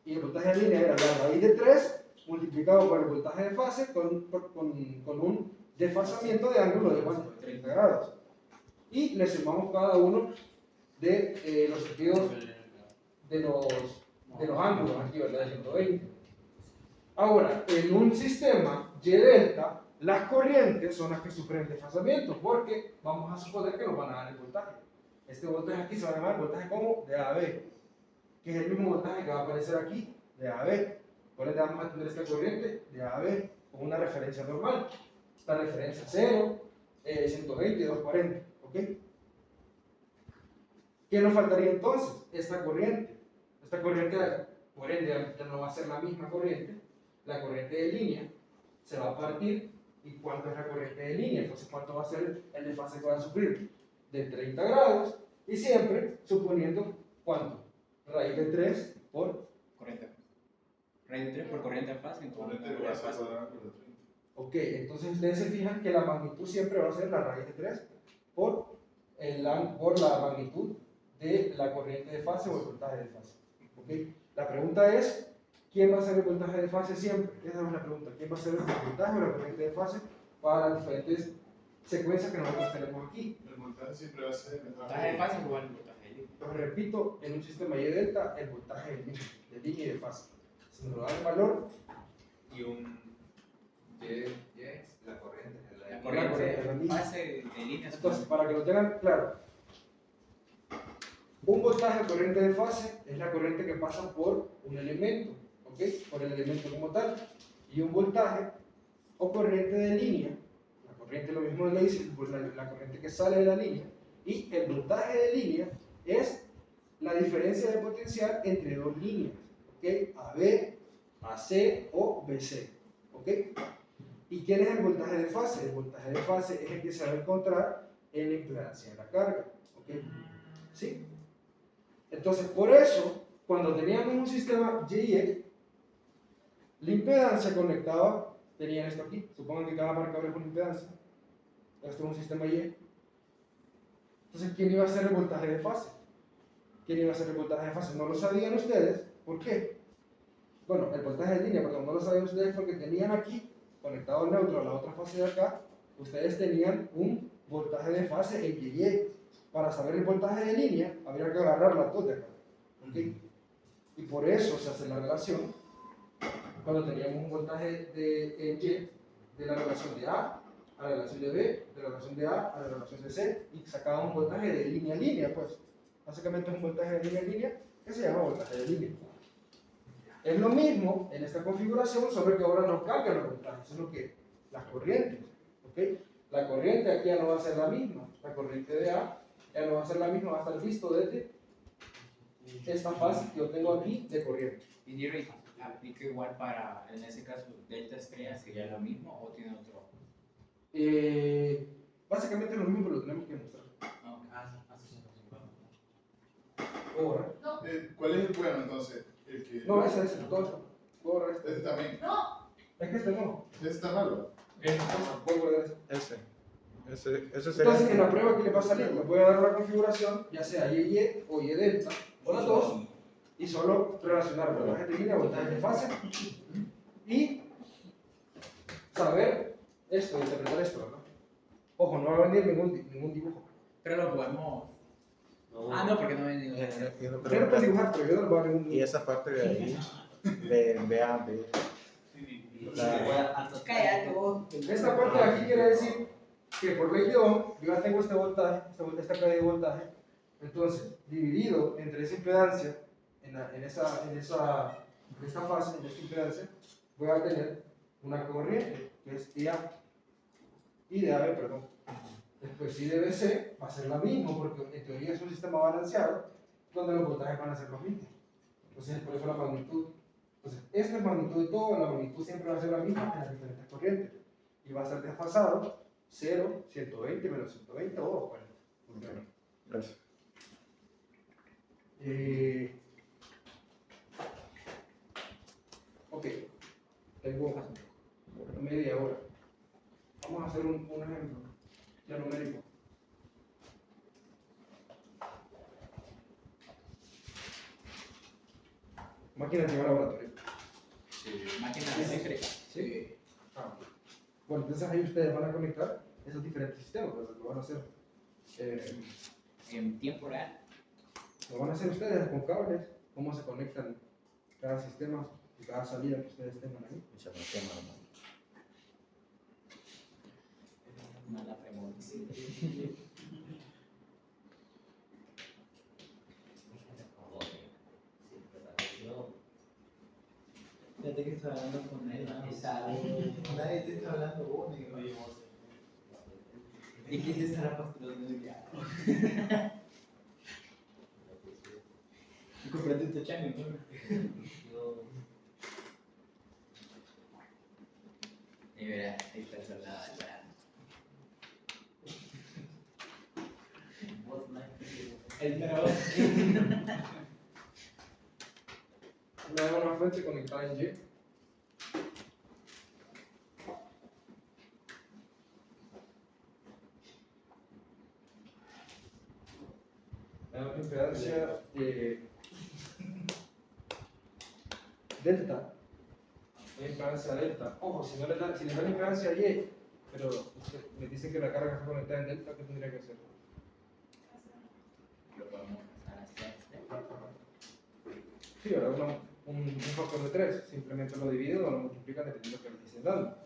[SPEAKER 1] y el voltaje de línea era la raíz de 3 multiplicado por el voltaje de fase con un desfasamiento de ángulo de 30 grados. Y le sumamos cada uno de los sentidos de los ángulos aquí, ¿verdad? De 120. Ahora, en un sistema Y delta, las corrientes son las que sufren el desfasamiento, porque vamos a suponer que nos van a dar el voltaje. Este voltaje aquí se va a llamar voltaje como de AB, que es el mismo voltaje que va a aparecer aquí, de AB. Por ende, vamos a tener esta corriente de AB con una referencia normal. Esta referencia 0, 120 y 240. ¿Ok? ¿Qué nos faltaría entonces? Esta corriente. Esta corriente, por ende, ya no va a ser la misma corriente. La corriente de línea se va a partir. ¿Y cuánto es la corriente de línea? Entonces, ¿cuánto va a ser el desfase que va a sufrir? De 30 grados. Y siempre suponiendo, ¿cuánto? Raíz de 3 por...
[SPEAKER 2] Corriente. Raíz de 3 por corriente en fase.
[SPEAKER 4] Corriente de base cuadrada por la 30.
[SPEAKER 1] Ok, entonces ustedes se fijan que la magnitud siempre va a ser la raíz de 3 por la magnitud de la corriente de fase o el voltaje de fase. ¿Okay? La pregunta es, ¿quién va a ser el voltaje de fase siempre? Esa es la pregunta. ¿Quién va a ser el voltaje o la corriente de fase para las diferentes secuencias que nosotros tenemos aquí?
[SPEAKER 4] El voltaje siempre va a ser
[SPEAKER 2] El voltaje de fase es igual al voltaje de línea.
[SPEAKER 1] Entonces, repito, en un sistema Y delta, el voltaje de línea y de fase. Si nos lo dan el valor,
[SPEAKER 3] Y un Y, la corriente.
[SPEAKER 2] La
[SPEAKER 1] corriente
[SPEAKER 2] corriente
[SPEAKER 1] de
[SPEAKER 2] de
[SPEAKER 1] línea.
[SPEAKER 2] fase de línea es
[SPEAKER 1] entonces, para que lo tengan claro, un voltaje o corriente de fase es la corriente que pasa por un elemento, ¿ok? Por el elemento como tal. Y un voltaje o corriente de línea, la corriente lo mismo le dice, pues la corriente que sale de la línea, y el voltaje de línea es la diferencia de potencial entre dos líneas, ¿ok? AB, AC o BC, ¿ok? ¿Y quién es el voltaje de fase? El voltaje de fase es el que se va a encontrar en la impedancia de la carga, ¿ok? ¿Sí? Entonces, por eso, cuando teníamos un sistema YE, la impedancia conectaba, tenían esto aquí, supongan que cada marcador es una impedancia, esto es un sistema Y. Entonces, ¿quién iba a ser el voltaje de fase? ¿Quién iba a ser el voltaje de fase? No lo sabían ustedes, ¿por qué? Bueno, el voltaje de línea, perdón, no lo sabían ustedes porque tenían aquí, conectado al neutro a la otra fase de acá, ustedes tenían un voltaje de fase en YY. Para saber el voltaje de línea, habría que agarrar la dos de acá. ¿Ok? Y por eso se hace la relación cuando teníamos un voltaje en Y de la relación de A a la relación de B, de la relación de A a la relación de C, y sacábamos un voltaje de línea a línea, pues. Básicamente es un voltaje de línea a línea que se llama voltaje de línea. Es lo mismo en esta configuración, solo que ahora no cambian los voltajes, sino que las corrientes. ¿Ok? La corriente aquí ya no va a ser la misma. La corriente de A ya no va a ser la misma, va a estar visto desde esta fase que yo tengo aquí de corriente.
[SPEAKER 2] ¿Y Jerry aplica igual para, en ese caso, delta estrella sería lo mismo o tiene otro?
[SPEAKER 1] Básicamente es lo mismo, pero lo tenemos que mostrar. Ahora.
[SPEAKER 4] ¿Cuál es el bueno entonces? El que...
[SPEAKER 1] No, ese, todo esto. Puedo borrar este.
[SPEAKER 4] Este también.
[SPEAKER 1] Es que este no.
[SPEAKER 4] Este está malo.
[SPEAKER 1] Puedo borrar este.
[SPEAKER 6] Ese sería.
[SPEAKER 1] Entonces, en la prueba, ¿qué le va a salir? Le voy a dar una configuración, ya sea YY o Y delta, o las dos, y solo relacionar voltaje de línea, voltaje de fase, y saber esto, interpretar esto, ¿verdad? Ojo, no va a venir ningún dibujo.
[SPEAKER 2] Pero lo podemos... Ah, no, porque no hay ningún...
[SPEAKER 1] Primero puedes dibujar, pero yo no voy a ningún
[SPEAKER 6] Y
[SPEAKER 1] dibujo.
[SPEAKER 6] esa parte de ahí, de A, B.
[SPEAKER 2] Cállate vos.
[SPEAKER 1] Esta parte de aquí quiere decir que por ley de Ohm, yo ya tengo este voltaje, esta caída de voltaje, entonces, dividido entre esa impedancia, en esta fase, en esta impedancia, voy a tener una corriente, que es IA. y de AB, perdón. Después I de BC va a ser la misma, porque en teoría es un sistema balanceado, donde los voltajes van a ser los mismos. Entonces, por eso la magnitud. Entonces, esta es magnitud de todo, la magnitud siempre va a ser la misma en las diferentes corrientes. Y va a ser desfasado 0, 120, menos 120 o 240.
[SPEAKER 6] Ok, gracias.
[SPEAKER 1] Ok, tengo media hora. Vamos a hacer un ejemplo ya numérico. Máquina de laboratorio.
[SPEAKER 2] Máquina eléctrica.
[SPEAKER 1] ¿Sí? Ah, ok. Bueno, entonces ahí ustedes van a conectar esos diferentes sistemas, ¿verdad? Lo van a hacer.
[SPEAKER 2] En tiempo real.
[SPEAKER 1] Lo van a hacer ustedes con cables, cómo se conectan cada sistema y cada salida que ustedes tengan ahí.
[SPEAKER 6] Se me quema, ¿no?
[SPEAKER 2] Mala premonición.
[SPEAKER 5] Fíjate que estoy hablando con él.
[SPEAKER 2] Nadie te está hablando vos, negro. ¿Y quién te estará patrocinando ya? Comprate tu chango, ¿no? Y verá, ahí está el soldado del verano. El trabajo.
[SPEAKER 1] Una fuente conectada en Y. Una impedancia delta. Una impedancia delta. Ojo, si les da impedancia Y, pero usted me dice que la carga está conectada en delta, ¿qué tendría que hacer?
[SPEAKER 2] Lo podemos pasar hacia
[SPEAKER 1] Sí, ¿verdad? Un factor de 3. Simplemente lo dividen o lo multiplican dependiendo de lo que les estén dando.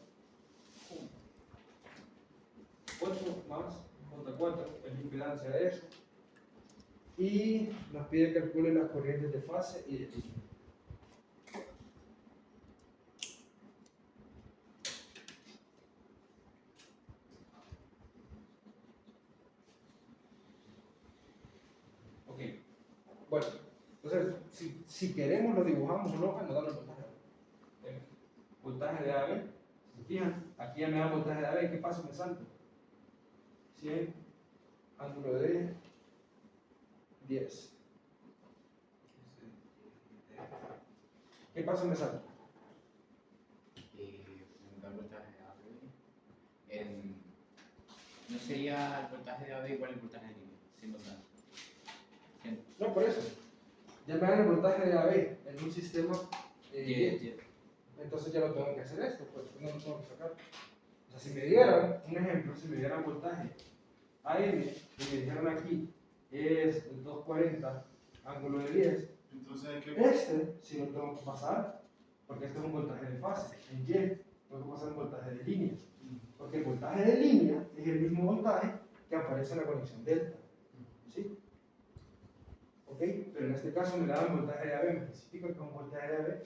[SPEAKER 1] 8 más J4 es la impedancia de eso. Y nos pide que calcule las corrientes de fase y de línea. Ok, bueno, entonces si queremos lo dibujamos o no, nos dan el voltaje. Voltaje de AB, ¿se fijan? Aquí ya me da voltaje de AB, ¿qué paso me salto? 100, ángulo de 10. ¿Qué paso me salto?
[SPEAKER 2] El voltaje de AB. ¿No sería el voltaje de AB igual al voltaje de línea? Sin voltaje.
[SPEAKER 1] No, por eso. Ya me dan el voltaje de AB en un sistema Y. Entonces ya no tengo que hacer esto, pues no lo tengo que sacar. O sea, si me dieran, un ejemplo, si me dieran voltaje AM y me dijeran aquí es el 240, ángulo de 10,
[SPEAKER 4] Entonces hay que...
[SPEAKER 1] este sí lo tengo que pasar, porque este es un voltaje de fase, en Y, tengo que pasar un voltaje de línea, porque el voltaje de línea es el mismo voltaje que aparece en la conexión delta, ¿sí? ¿Ok? Pero en este caso me dan voltaje de AB, me especifica que es un voltaje de AB,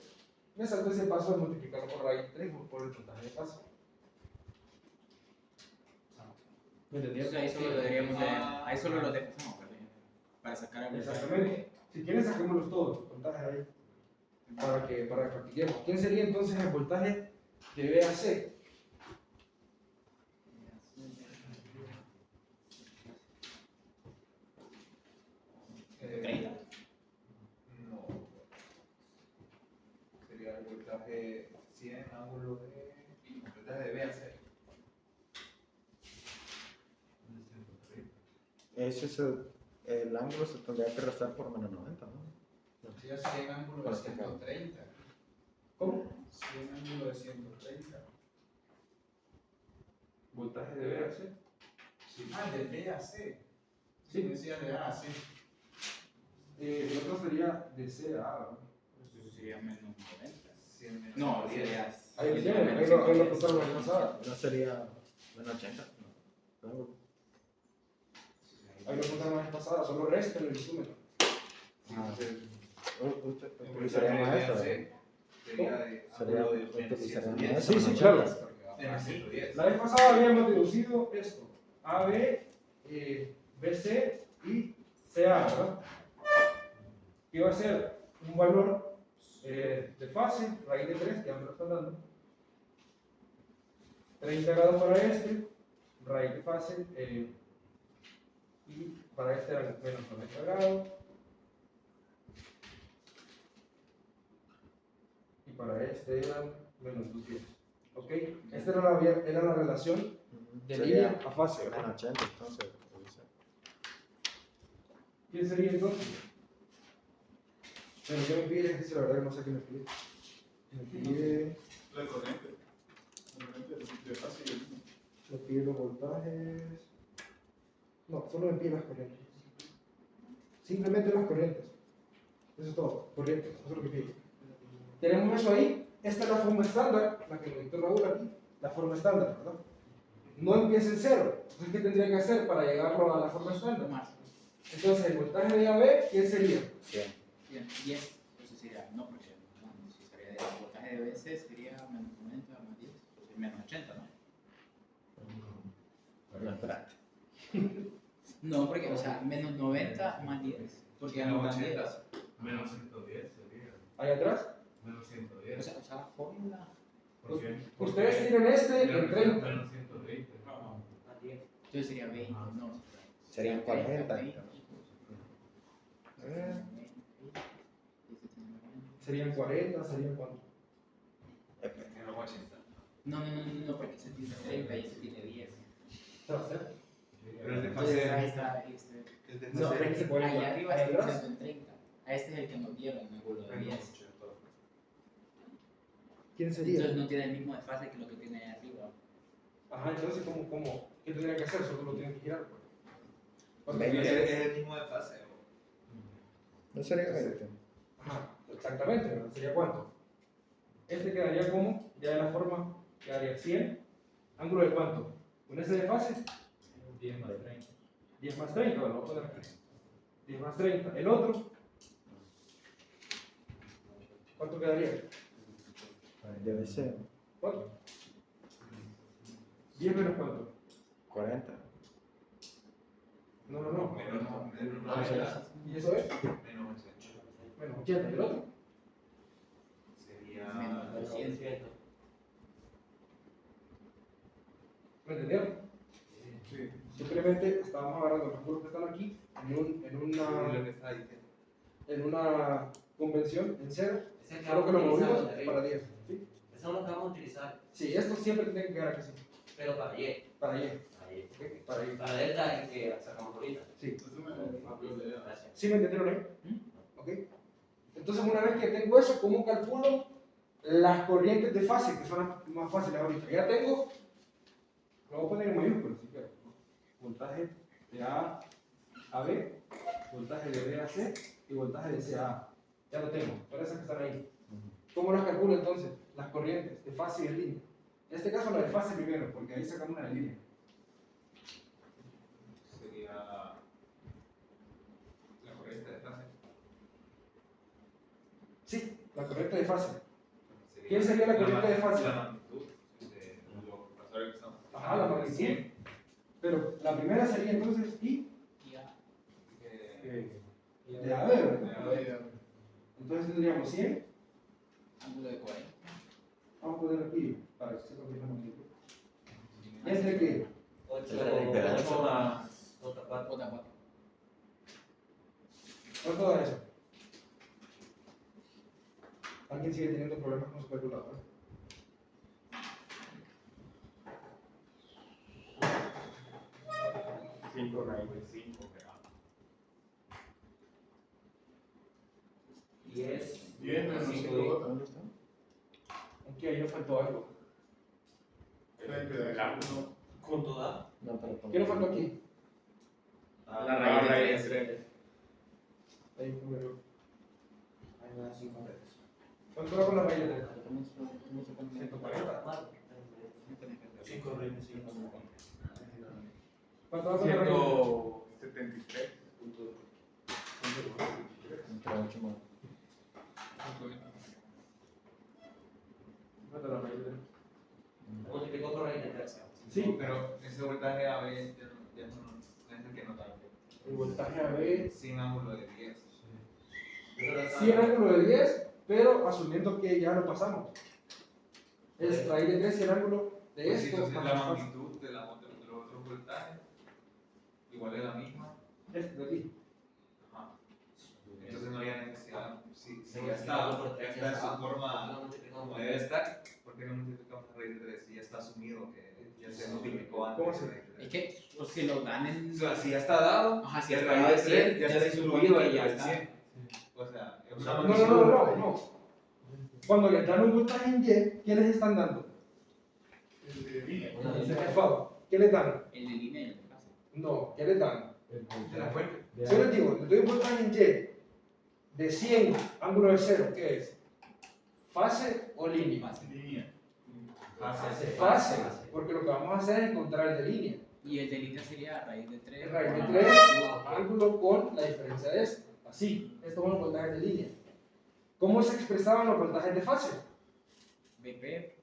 [SPEAKER 1] me salto ese paso de multiplicarlo por raíz 3 por el voltaje de fase. ¿Me entendieron?
[SPEAKER 2] Entonces ahí solo deberíamos de... Ahí solo lo despasamos, ¿verdad? Para sacar el voltaje.
[SPEAKER 1] Exactamente. Si quieren, saquémoslos todos, voltaje ahí, para que practiquemos. ¿Quién sería entonces el voltaje de B a C?
[SPEAKER 3] No. Sería el voltaje 100 ángulo de... voltaje de B a C.
[SPEAKER 6] Ese es el ángulo se tendría que restar por menos 90, ¿no?
[SPEAKER 4] Sería 100 ángulo de 130.
[SPEAKER 1] ¿Cómo?
[SPEAKER 4] 100 ángulo de 130.
[SPEAKER 1] Voltaje de B a C.
[SPEAKER 4] Sí. Ah, de B a C.
[SPEAKER 1] Sí.
[SPEAKER 4] Decía de A a C.
[SPEAKER 1] El otro sería de C a A, ¿no?
[SPEAKER 2] Eso sería menos 90.
[SPEAKER 3] 100 menos
[SPEAKER 2] No,
[SPEAKER 3] 10.
[SPEAKER 2] sería...
[SPEAKER 1] Ahí lo tienen, ahí lo apuntaron la vez pasada.
[SPEAKER 6] ¿No sería menos 80? No.
[SPEAKER 1] Ahí lo apuntaron la vez pasada, solo resten y sumen.
[SPEAKER 6] Utilizaríamos eso,
[SPEAKER 3] sería de
[SPEAKER 6] sería,
[SPEAKER 3] ángulo de menos
[SPEAKER 6] utilizaríamos
[SPEAKER 3] 110.
[SPEAKER 6] eso.
[SPEAKER 1] Sí, sí,
[SPEAKER 6] ¿no?
[SPEAKER 1] claro.
[SPEAKER 3] En el 110.
[SPEAKER 1] La vez pasada habíamos deducido esto. AB, BC y CA, ¿verdad? Que va a ser un valor de fase, raíz de 3, ya me lo están dando. 30 grados para este, raíz de fase, y para este eran menos 90 grados. Y para este eran menos 210. ¿Ok? Esta era la relación de
[SPEAKER 6] Sería
[SPEAKER 1] línea a fase, ¿verdad?
[SPEAKER 6] menos 80, entonces.
[SPEAKER 1] ¿Quién sería entonces? Bueno, yo me pide el ejercicio, la verdad que no sé qué me pide. Me pide,
[SPEAKER 4] La corriente. La corriente de fase y de línea.
[SPEAKER 1] me pide los voltajes. No, solo me pide las corrientes. Simplemente las corrientes. Eso es todo, corrientes, eso es lo que pide. Tenemos eso ahí. Esta es la forma estándar, la que nos dictó Raúl aquí. La forma estándar, ¿verdad? No empieza en cero. Entonces, ¿qué tendría que hacer para llegarlo a la forma estándar?
[SPEAKER 2] Más.
[SPEAKER 1] Entonces, el voltaje de AB, ¿qué sería?
[SPEAKER 6] 100.
[SPEAKER 2] 10. Eso sería, no, porque no, si sería el voltaje de BC sería menos 90 más 10, pues menos 80, ¿no?
[SPEAKER 6] No, espérate.
[SPEAKER 2] No, porque, o sea, menos 90 más 10. Porque ya no
[SPEAKER 3] Menos
[SPEAKER 2] dan 10.
[SPEAKER 3] 80. Menos 110 sería.
[SPEAKER 1] Ahí atrás.
[SPEAKER 3] Menos 110.
[SPEAKER 2] O sea, la fórmula.
[SPEAKER 3] ¿Por qué?
[SPEAKER 1] Ustedes tienen este en 30.
[SPEAKER 3] Menos 120.
[SPEAKER 2] Entonces sería 20, no.
[SPEAKER 6] Serían 40.
[SPEAKER 1] Serían 40, serían cuánto.
[SPEAKER 3] Menos 80.
[SPEAKER 2] No, porque se tiene 30 y se tiene 10.
[SPEAKER 1] ¿Qué va a hacer?
[SPEAKER 3] Pero el de
[SPEAKER 2] Entonces ahí
[SPEAKER 3] fase.
[SPEAKER 2] está,
[SPEAKER 3] El de
[SPEAKER 1] No,
[SPEAKER 3] fase.
[SPEAKER 1] es que se pone
[SPEAKER 2] ahí arriba
[SPEAKER 1] ahí
[SPEAKER 2] está
[SPEAKER 1] atrás.
[SPEAKER 2] diciendo en 30. A este es el que nos dieron en el ángulo de 10.
[SPEAKER 3] Menos 80.
[SPEAKER 1] ¿Quién sería?
[SPEAKER 2] Entonces no tiene el mismo desfase que lo que tiene ahí arriba.
[SPEAKER 1] Ajá, entonces, ¿qué tendría que hacer? Solo lo tienen que girar. Pues.
[SPEAKER 6] Veinte.
[SPEAKER 3] Es el mismo de fase.
[SPEAKER 6] No sería 20.
[SPEAKER 1] Ajá, exactamente, ¿verdad? ¿Sería cuánto? Este quedaría como, ya de la forma, quedaría 100. ¿Ángulo de cuánto? ¿Con ese de fase?
[SPEAKER 8] 10 más 30.
[SPEAKER 1] 10 más 30, bueno, vamos a poner aquí. 10 más 30. ¿El otro? ¿Cuánto quedaría?
[SPEAKER 6] Debe ser
[SPEAKER 1] ¿Cuánto? 10 menos cuánto?
[SPEAKER 6] 40.
[SPEAKER 1] No.
[SPEAKER 3] Menos 90.
[SPEAKER 1] ¿Y eso es?
[SPEAKER 3] Menos 80.
[SPEAKER 1] Menos 80. ¿El otro?
[SPEAKER 3] Sería.
[SPEAKER 2] Menos 200.
[SPEAKER 1] ¿Me entendieron?
[SPEAKER 4] Sí.
[SPEAKER 1] Simplemente estábamos agarrando los ángulos que están aquí en una convención en cero,
[SPEAKER 8] Ese que
[SPEAKER 1] solo
[SPEAKER 8] vamos
[SPEAKER 1] que lo
[SPEAKER 8] a utilizar
[SPEAKER 1] movimos
[SPEAKER 8] los de arriba.
[SPEAKER 1] para 10. ¿Sí?
[SPEAKER 8] Ese es lo que vamos a utilizar,
[SPEAKER 1] Sí, esto siempre tiene que quedar aquí, sí.
[SPEAKER 8] pero para Y.
[SPEAKER 1] Para Y.
[SPEAKER 8] Ahí.
[SPEAKER 1] ¿Ok? Para Y.
[SPEAKER 8] Para delta es el que sacamos ahorita.
[SPEAKER 1] Sí.
[SPEAKER 4] Entonces me amplió la idea.
[SPEAKER 8] Gracias.
[SPEAKER 1] ¿Sí me entendieron ahí? ¿Ok? Entonces, una vez que tengo eso, ¿cómo calculo las corrientes de fase, que son las más fáciles ahorita? Ya tengo, lo voy a poner en mayúsculas, si quiero. Voltaje de A a B, voltaje de B a C y voltaje de C a A. Ya lo tengo, todas esas que están ahí. ¿Cómo las calculo entonces? Las corrientes de fase y de línea. En este caso, la de fase primero, porque ahí sacamos una de línea.
[SPEAKER 3] Sería. La corriente de fase.
[SPEAKER 1] Sí, la corriente de fase.
[SPEAKER 3] Sería
[SPEAKER 1] ¿Quién sería la corriente de fase?
[SPEAKER 3] La magnitud de lo que pasó ahora que estamos.
[SPEAKER 1] Ajá, la magnitud. Pero la primera sería entonces I
[SPEAKER 2] Y A.
[SPEAKER 1] de A, ¿verdad?
[SPEAKER 4] Ahí,
[SPEAKER 1] Entonces tendríamos 100.
[SPEAKER 2] Ángulo de 40.
[SPEAKER 1] Vamos a poner aquí para que sepa que es la magnitud. ¿Entre qué?
[SPEAKER 8] 8
[SPEAKER 6] Esa es la diferencia.
[SPEAKER 8] más otra parte.
[SPEAKER 2] Otra 4.
[SPEAKER 1] ¿Cuánto da eso? ¿Alguien sigue teniendo problemas con su calculadora?
[SPEAKER 8] Y es
[SPEAKER 4] 10 menos 5
[SPEAKER 8] 5
[SPEAKER 6] ¿Dónde está?
[SPEAKER 1] Aquí ahí nos faltó algo.
[SPEAKER 4] el ángulo.
[SPEAKER 8] ¿Cuánto da?
[SPEAKER 6] No, pero
[SPEAKER 1] ¿Qué nos faltó aquí?
[SPEAKER 2] La raíz de 3.
[SPEAKER 1] Ahí un número.
[SPEAKER 8] Ahí me da 5 veces.
[SPEAKER 1] ¿Cuánto da con la raíz de 3?
[SPEAKER 8] 140. 5 rines, 5.
[SPEAKER 1] ¿Cuánto da con la raíz de
[SPEAKER 7] 173.
[SPEAKER 6] entre 8 más.
[SPEAKER 1] 3? ¿Cuánto da la raíz de 3?
[SPEAKER 8] Multiplicó
[SPEAKER 1] Sí.
[SPEAKER 3] No, pero ese voltaje AB ya no es el que notamos.
[SPEAKER 1] El voltaje AB
[SPEAKER 3] Sin ángulo de 10.
[SPEAKER 1] sí en ángulo de 10, pero asumiendo que ya lo pasamos. Es raíz de 3 y el ángulo de
[SPEAKER 3] Pues sí,
[SPEAKER 1] esto.
[SPEAKER 3] entonces
[SPEAKER 1] más
[SPEAKER 3] la
[SPEAKER 1] el fase.
[SPEAKER 3] magnitud de los otros voltajes igual es la misma.
[SPEAKER 1] Este de aquí.
[SPEAKER 3] Ajá. Entonces no había necesidad. Si ya está en su forma como debe estar, ¿por qué no multiplicamos la raíz de 3? Si ya está asumido que ya se multiplicó antes.
[SPEAKER 1] ¿Cómo así?
[SPEAKER 3] de la raíz de 3.
[SPEAKER 2] Es que o si lo dan en.
[SPEAKER 3] O sea, si ya está dado,
[SPEAKER 2] Ajá, si
[SPEAKER 3] ya
[SPEAKER 2] está
[SPEAKER 3] raíz
[SPEAKER 2] dado
[SPEAKER 3] de 3 ya
[SPEAKER 2] ya
[SPEAKER 3] está
[SPEAKER 2] se supone
[SPEAKER 3] incluido
[SPEAKER 2] que
[SPEAKER 3] dentro
[SPEAKER 2] ya
[SPEAKER 3] del
[SPEAKER 2] está.
[SPEAKER 3] 100. O sea, es una
[SPEAKER 1] No,
[SPEAKER 3] magnitud.
[SPEAKER 1] no. Cuando le dan un voltaje en Y, ¿qué les están dando?
[SPEAKER 4] El de línea.
[SPEAKER 1] Por favor, ¿qué les dan?
[SPEAKER 2] El de línea y el de fase.
[SPEAKER 1] No, ¿qué les dan?
[SPEAKER 3] De la fuente.
[SPEAKER 1] Si yo les digo, les doy un voltaje en Y de 100, ángulo de 0, ¿qué es? ¿Fase o línea?
[SPEAKER 4] Línea.
[SPEAKER 1] Fase, porque lo que vamos a hacer es encontrar el de línea.
[SPEAKER 2] Y el de línea sería raíz de 3.
[SPEAKER 1] El raíz de 3, ángulo con la diferencia de esto. Así, estos son los voltajes de línea. ¿Cómo se expresaban los voltajes de fase?
[SPEAKER 2] BP,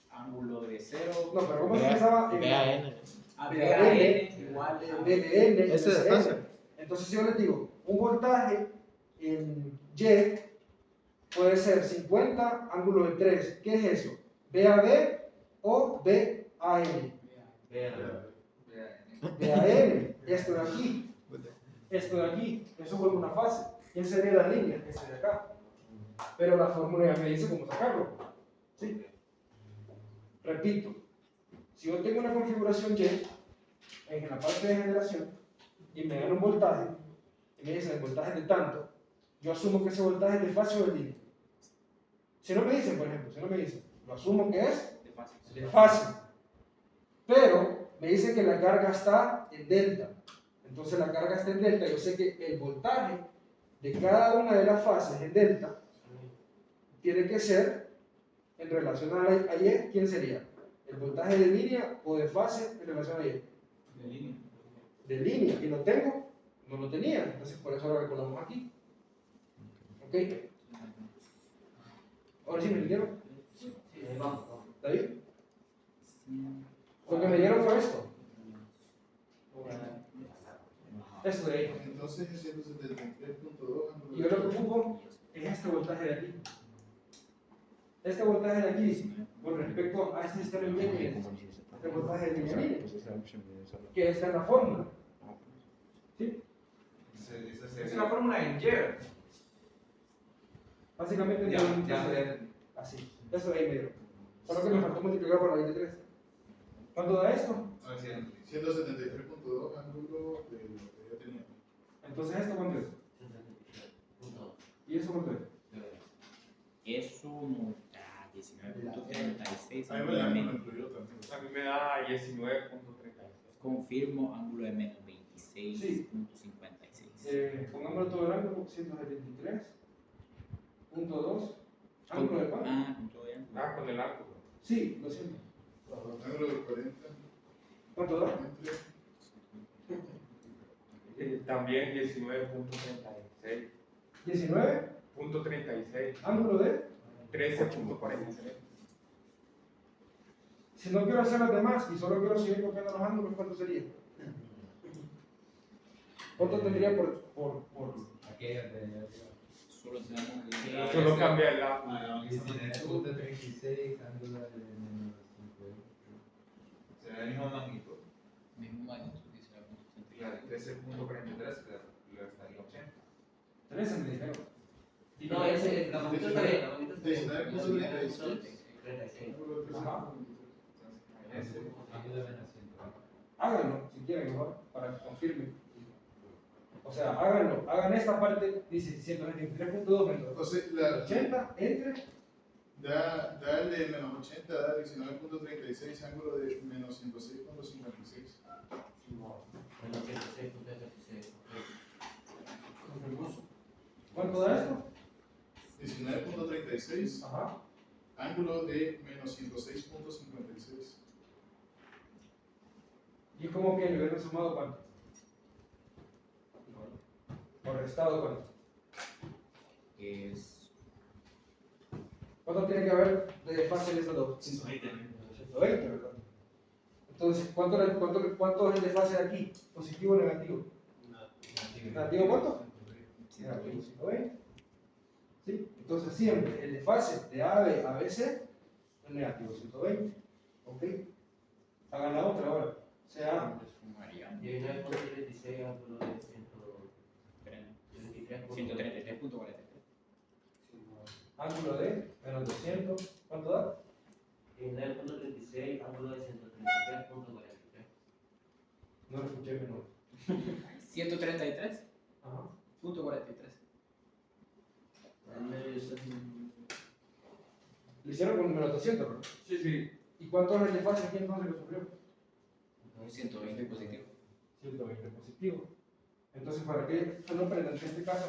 [SPEAKER 2] ángulo de 0.
[SPEAKER 1] No, pero ¿cómo se expresaba en
[SPEAKER 6] BAN.
[SPEAKER 2] BAN igual a
[SPEAKER 1] BBN?
[SPEAKER 6] Ese de fase.
[SPEAKER 1] Entonces, si yo les digo, un voltaje en Y puede ser 50, ángulo de 3. ¿Qué es eso? ¿BAB o BAN? BAN, esto de aquí. Esto de aquí, eso vuelve una fase. ¿Quién sería la línea? Ese de acá. Pero la fórmula ya me dice cómo sacarlo. ¿Sí? Repito, si yo tengo una configuración Y en la parte de generación y me dan un voltaje y me dicen el voltaje de tanto, yo asumo que ese voltaje es de fase o de línea. Si no me dicen, por ejemplo, si no me dicen, lo asumo que es
[SPEAKER 2] de fase.
[SPEAKER 1] de fase. Pero me dice que la carga está en delta. Entonces la carga está en delta. Yo sé que el voltaje de cada una de las fases en delta tiene que ser en relación a Y. ¿Quién sería? ¿El voltaje de línea o de fase en relación a Y?
[SPEAKER 2] De línea.
[SPEAKER 1] De línea. ¿Y lo tengo? No lo tenía. Entonces por eso lo recordamos aquí. ¿Ok? Ahora sí me entendieron.
[SPEAKER 8] Sí, ahí vamos.
[SPEAKER 1] ¿David? Lo que me dieron fue esto. Esto de ahí.
[SPEAKER 4] Entonces es 173.2 ángulo
[SPEAKER 1] Y yo lo que ocupo es este voltaje de aquí. Este voltaje de aquí, con respecto a este sistema en Y, este voltaje de línea, que está en la fórmula. ¿Sí?
[SPEAKER 3] Esa
[SPEAKER 1] Es una fórmula en Y. Básicamente, así. Eso de ahí me dio. Solo que me faltó multiplicar por raíz de 3. ¿Cuánto da esto?
[SPEAKER 4] 173.2 ángulo de lo que ya tenía.
[SPEAKER 1] Entonces, ¿esto cuánto es? ¿Y eso cuánto es?
[SPEAKER 2] Eso no da 19.36.
[SPEAKER 4] Ahí
[SPEAKER 2] ángulo de
[SPEAKER 4] me lo
[SPEAKER 2] menos.
[SPEAKER 4] incluyó también.
[SPEAKER 7] A mí me da 19.36.
[SPEAKER 2] Confirmo ángulo de menos 26.56.
[SPEAKER 1] Pongámoslo todo el ángulo, 173.2. ¿Ángulo de cuánto?
[SPEAKER 2] Ah, con todo el ángulo.
[SPEAKER 7] Ah, con el ángulo.
[SPEAKER 1] Sí, lo siento.
[SPEAKER 4] Ángulo de 40.
[SPEAKER 1] ¿Cuánto da?
[SPEAKER 7] También 19.36.
[SPEAKER 1] 19.
[SPEAKER 7] .36.
[SPEAKER 1] ¿Ángulo de?
[SPEAKER 7] 13.43.
[SPEAKER 1] Si no quiero hacer las demás y solo quiero seguir copiando los ángulos, ¿cuánto sería? ¿Cuánto tendría por
[SPEAKER 2] Solo tenemos que
[SPEAKER 7] Solo cambia el ángulo.
[SPEAKER 3] Será la misma magnitud.
[SPEAKER 2] mismo magnitud, dice la punto
[SPEAKER 3] La de 13.43 le estaría 80.
[SPEAKER 1] 13 me dijeron.
[SPEAKER 8] No, ese, la magnitud está bien, la magnitud está bien.
[SPEAKER 4] 19.36. Ángulo de
[SPEAKER 1] Ajá.
[SPEAKER 4] 13.43.
[SPEAKER 1] Háganlo, si quieren, mejor, para que confirmen. O sea, háganlo, hagan esta parte, dice 123.2 menos
[SPEAKER 4] Entonces,
[SPEAKER 1] 80 entre.
[SPEAKER 4] da el de menos 80, da 19.36 ángulo de menos 106.56.
[SPEAKER 1] ¿Cuánto da esto?
[SPEAKER 4] 19.36
[SPEAKER 1] Ajá.
[SPEAKER 4] ángulo de menos 106.56.
[SPEAKER 1] ¿Y cómo que le hubieran sumado cuánto? ¿O restado cuánto?
[SPEAKER 2] Es
[SPEAKER 1] ¿Cuánto tiene que haber de fase en estos dos?
[SPEAKER 8] 120.
[SPEAKER 1] 120, ¿verdad? Entonces, ¿cuánto es el desfase de aquí? ¿Positivo o negativo? ¿Negativo cuánto? Negativo 120. ¿Sí? Entonces, siempre el desfase de AB a BC es negativo 120. ¿Ok? Hagan la otra ahora. Sea
[SPEAKER 8] 19.36 ángulo de
[SPEAKER 2] 133.43.
[SPEAKER 1] ángulo de menos 200. ¿Cuánto da?
[SPEAKER 8] 19.36 ángulo de 133.43.
[SPEAKER 1] No lo escuché menor.
[SPEAKER 2] 133.43.
[SPEAKER 1] Ajá. Lo hicieron con menos 200, ¿no?
[SPEAKER 7] Sí, sí.
[SPEAKER 1] ¿Y cuánto es el desfase aquí entonces que sufrió?
[SPEAKER 2] 120 positivo.
[SPEAKER 1] 120 positivo. Entonces, ¿para qué no prenden en este caso?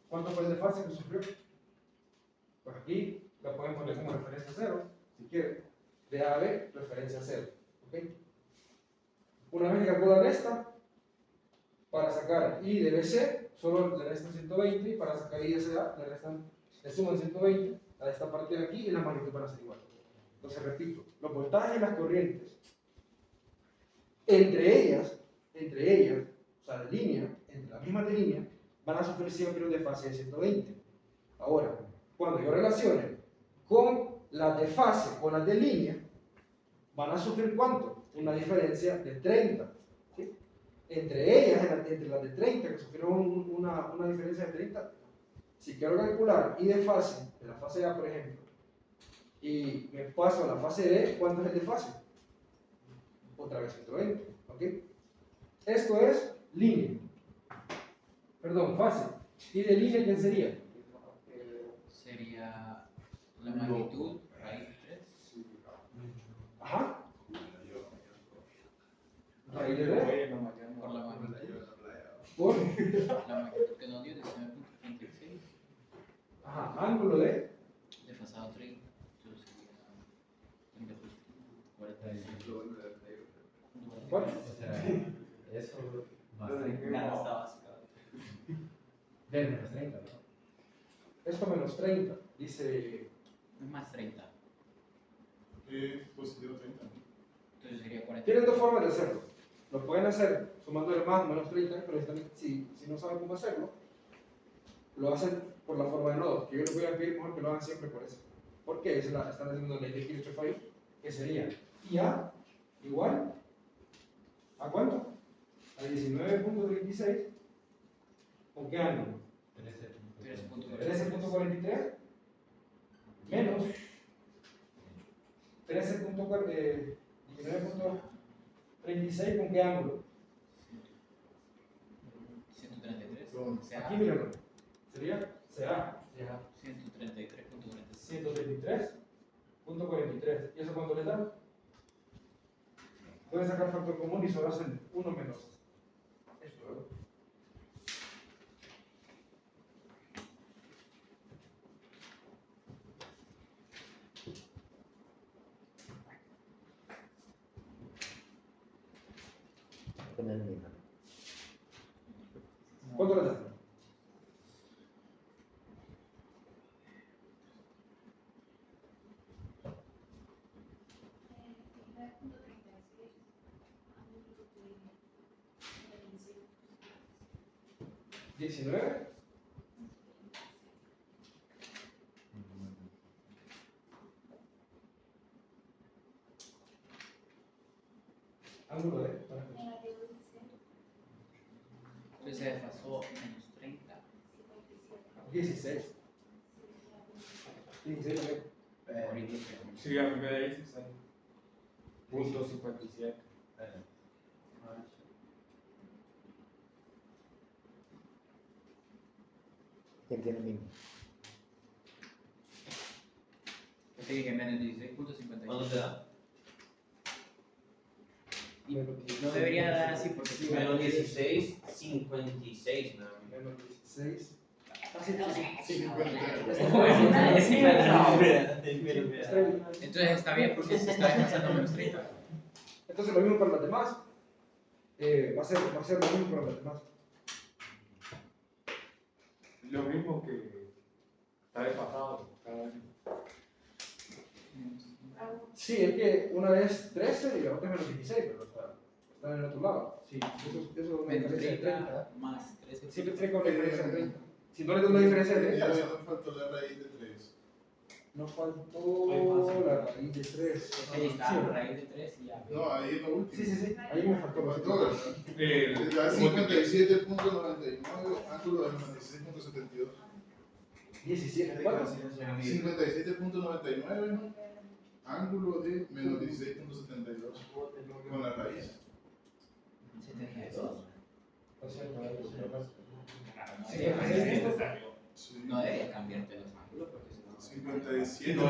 [SPEAKER 1] ¿Cuánto fue el desfase que sufrió? Pues aquí la pueden poner como referencia 0, si quieren. De A a B, referencia 0. ¿Ok? Una vez que calculan esta, para sacar I de BC, solo le restan 120, y para sacar I de CA, le suman 120 a esta parte de aquí y la magnitud van a ser igual. Entonces, repito, los voltajes y las corrientes, entre ellas, o sea, de línea, entre las mismas de línea, van a sufrir siempre un desfase de 120. Ahora, cuando yo relacione con las de fase con las de línea, van a sufrir ¿cuánto? Una diferencia de 30. ¿Sí? Entre ellas, entre las de 30, que sufrieron una diferencia de 30, si quiero calcular I de fase, de la fase A, por ejemplo, y me paso a la fase B, ¿cuánto es el desfase? Otra vez 120. ¿Ok? Esto es línea. Perdón, fase. ¿Y de línea quién sería?
[SPEAKER 2] Sería la magnitud raíz de 3.
[SPEAKER 1] Ajá. Raíz de 3.
[SPEAKER 2] Por la magnitud.
[SPEAKER 1] Por.
[SPEAKER 2] La magnitud que nos dio 19.36.
[SPEAKER 1] Ajá. Ángulo de.
[SPEAKER 2] Desfasado 30. Entonces sería 30 positivo. 45.
[SPEAKER 1] ¿Cuánto?
[SPEAKER 5] Eso
[SPEAKER 2] Canasta básica.
[SPEAKER 1] De menos 30, ¿no? Esto menos 30. Dice.
[SPEAKER 2] Es más 30.
[SPEAKER 4] Positivo 30.
[SPEAKER 2] Entonces sería 40.
[SPEAKER 1] Tienen dos formas de hacerlo. Lo pueden hacer sumándole más o menos 30, pero si no saben cómo hacerlo, lo hacen por la forma de nodos, que yo les voy a pedir mejor que lo hagan siempre por eso. Porque están haciendo la ley de Kirchhoff ahí, que sería IA igual ¿a cuánto? A 19.36. ¿Con qué ángulo? 13.43 menos 19.36, ¿con qué ángulo?
[SPEAKER 2] 133.
[SPEAKER 1] Aquí mírenlo. Sería CA.
[SPEAKER 2] 133.46.
[SPEAKER 1] 133.43. ¿Y eso cuánto le da? Pueden sacar factor común y solo hacen 1 menos esto, ¿verdad? ¿Cuánto le da? ¿19? Ángulo de.
[SPEAKER 2] Entonces se desfasó menos 30.
[SPEAKER 1] 16. 16 también.
[SPEAKER 7] Sí, a mí me da 16.57.
[SPEAKER 6] ¿Quién tiene mínimo?
[SPEAKER 2] Yo te dije menos 16.56.
[SPEAKER 8] ¿Cuándo se da?
[SPEAKER 2] Y no debería dar así porque si
[SPEAKER 8] Menos 16.56. nada más.
[SPEAKER 1] Menos 16. Casi.
[SPEAKER 2] Entonces está bien porque se está desfasando menos 30.
[SPEAKER 1] Entonces lo mismo para las demás. Va a ser lo mismo para las demás.
[SPEAKER 7] Lo mismo que está desfasado.
[SPEAKER 1] Sí, es que una es 13 y la otra es menos 16, pero está en el otro lado. Sí, eso es una
[SPEAKER 2] Menos
[SPEAKER 1] diferencia de
[SPEAKER 2] 30
[SPEAKER 1] 30.
[SPEAKER 2] más 13.
[SPEAKER 1] Siempre tiene una diferencia de 30. Si no le doy una diferencia de 30,
[SPEAKER 4] Nos faltó la raíz de 3.
[SPEAKER 1] nos faltó la raíz de 3.
[SPEAKER 2] Ahí está, raíz de 3 y ya.
[SPEAKER 4] No, ahí es lo último.
[SPEAKER 1] Sí, ahí me faltó
[SPEAKER 4] Me
[SPEAKER 1] lo
[SPEAKER 4] faltó, ¿verdad? Da 57.99, ángulo de 96.72.
[SPEAKER 1] 17. ¿Cuánto?
[SPEAKER 4] 57.99, ángulo de menos 16.72 con la raíz.
[SPEAKER 2] 72.
[SPEAKER 1] O sea, no, eso no pasa.
[SPEAKER 4] Sí.
[SPEAKER 2] No debería cambiarte los ángulos porque si no.
[SPEAKER 4] 57.
[SPEAKER 3] No,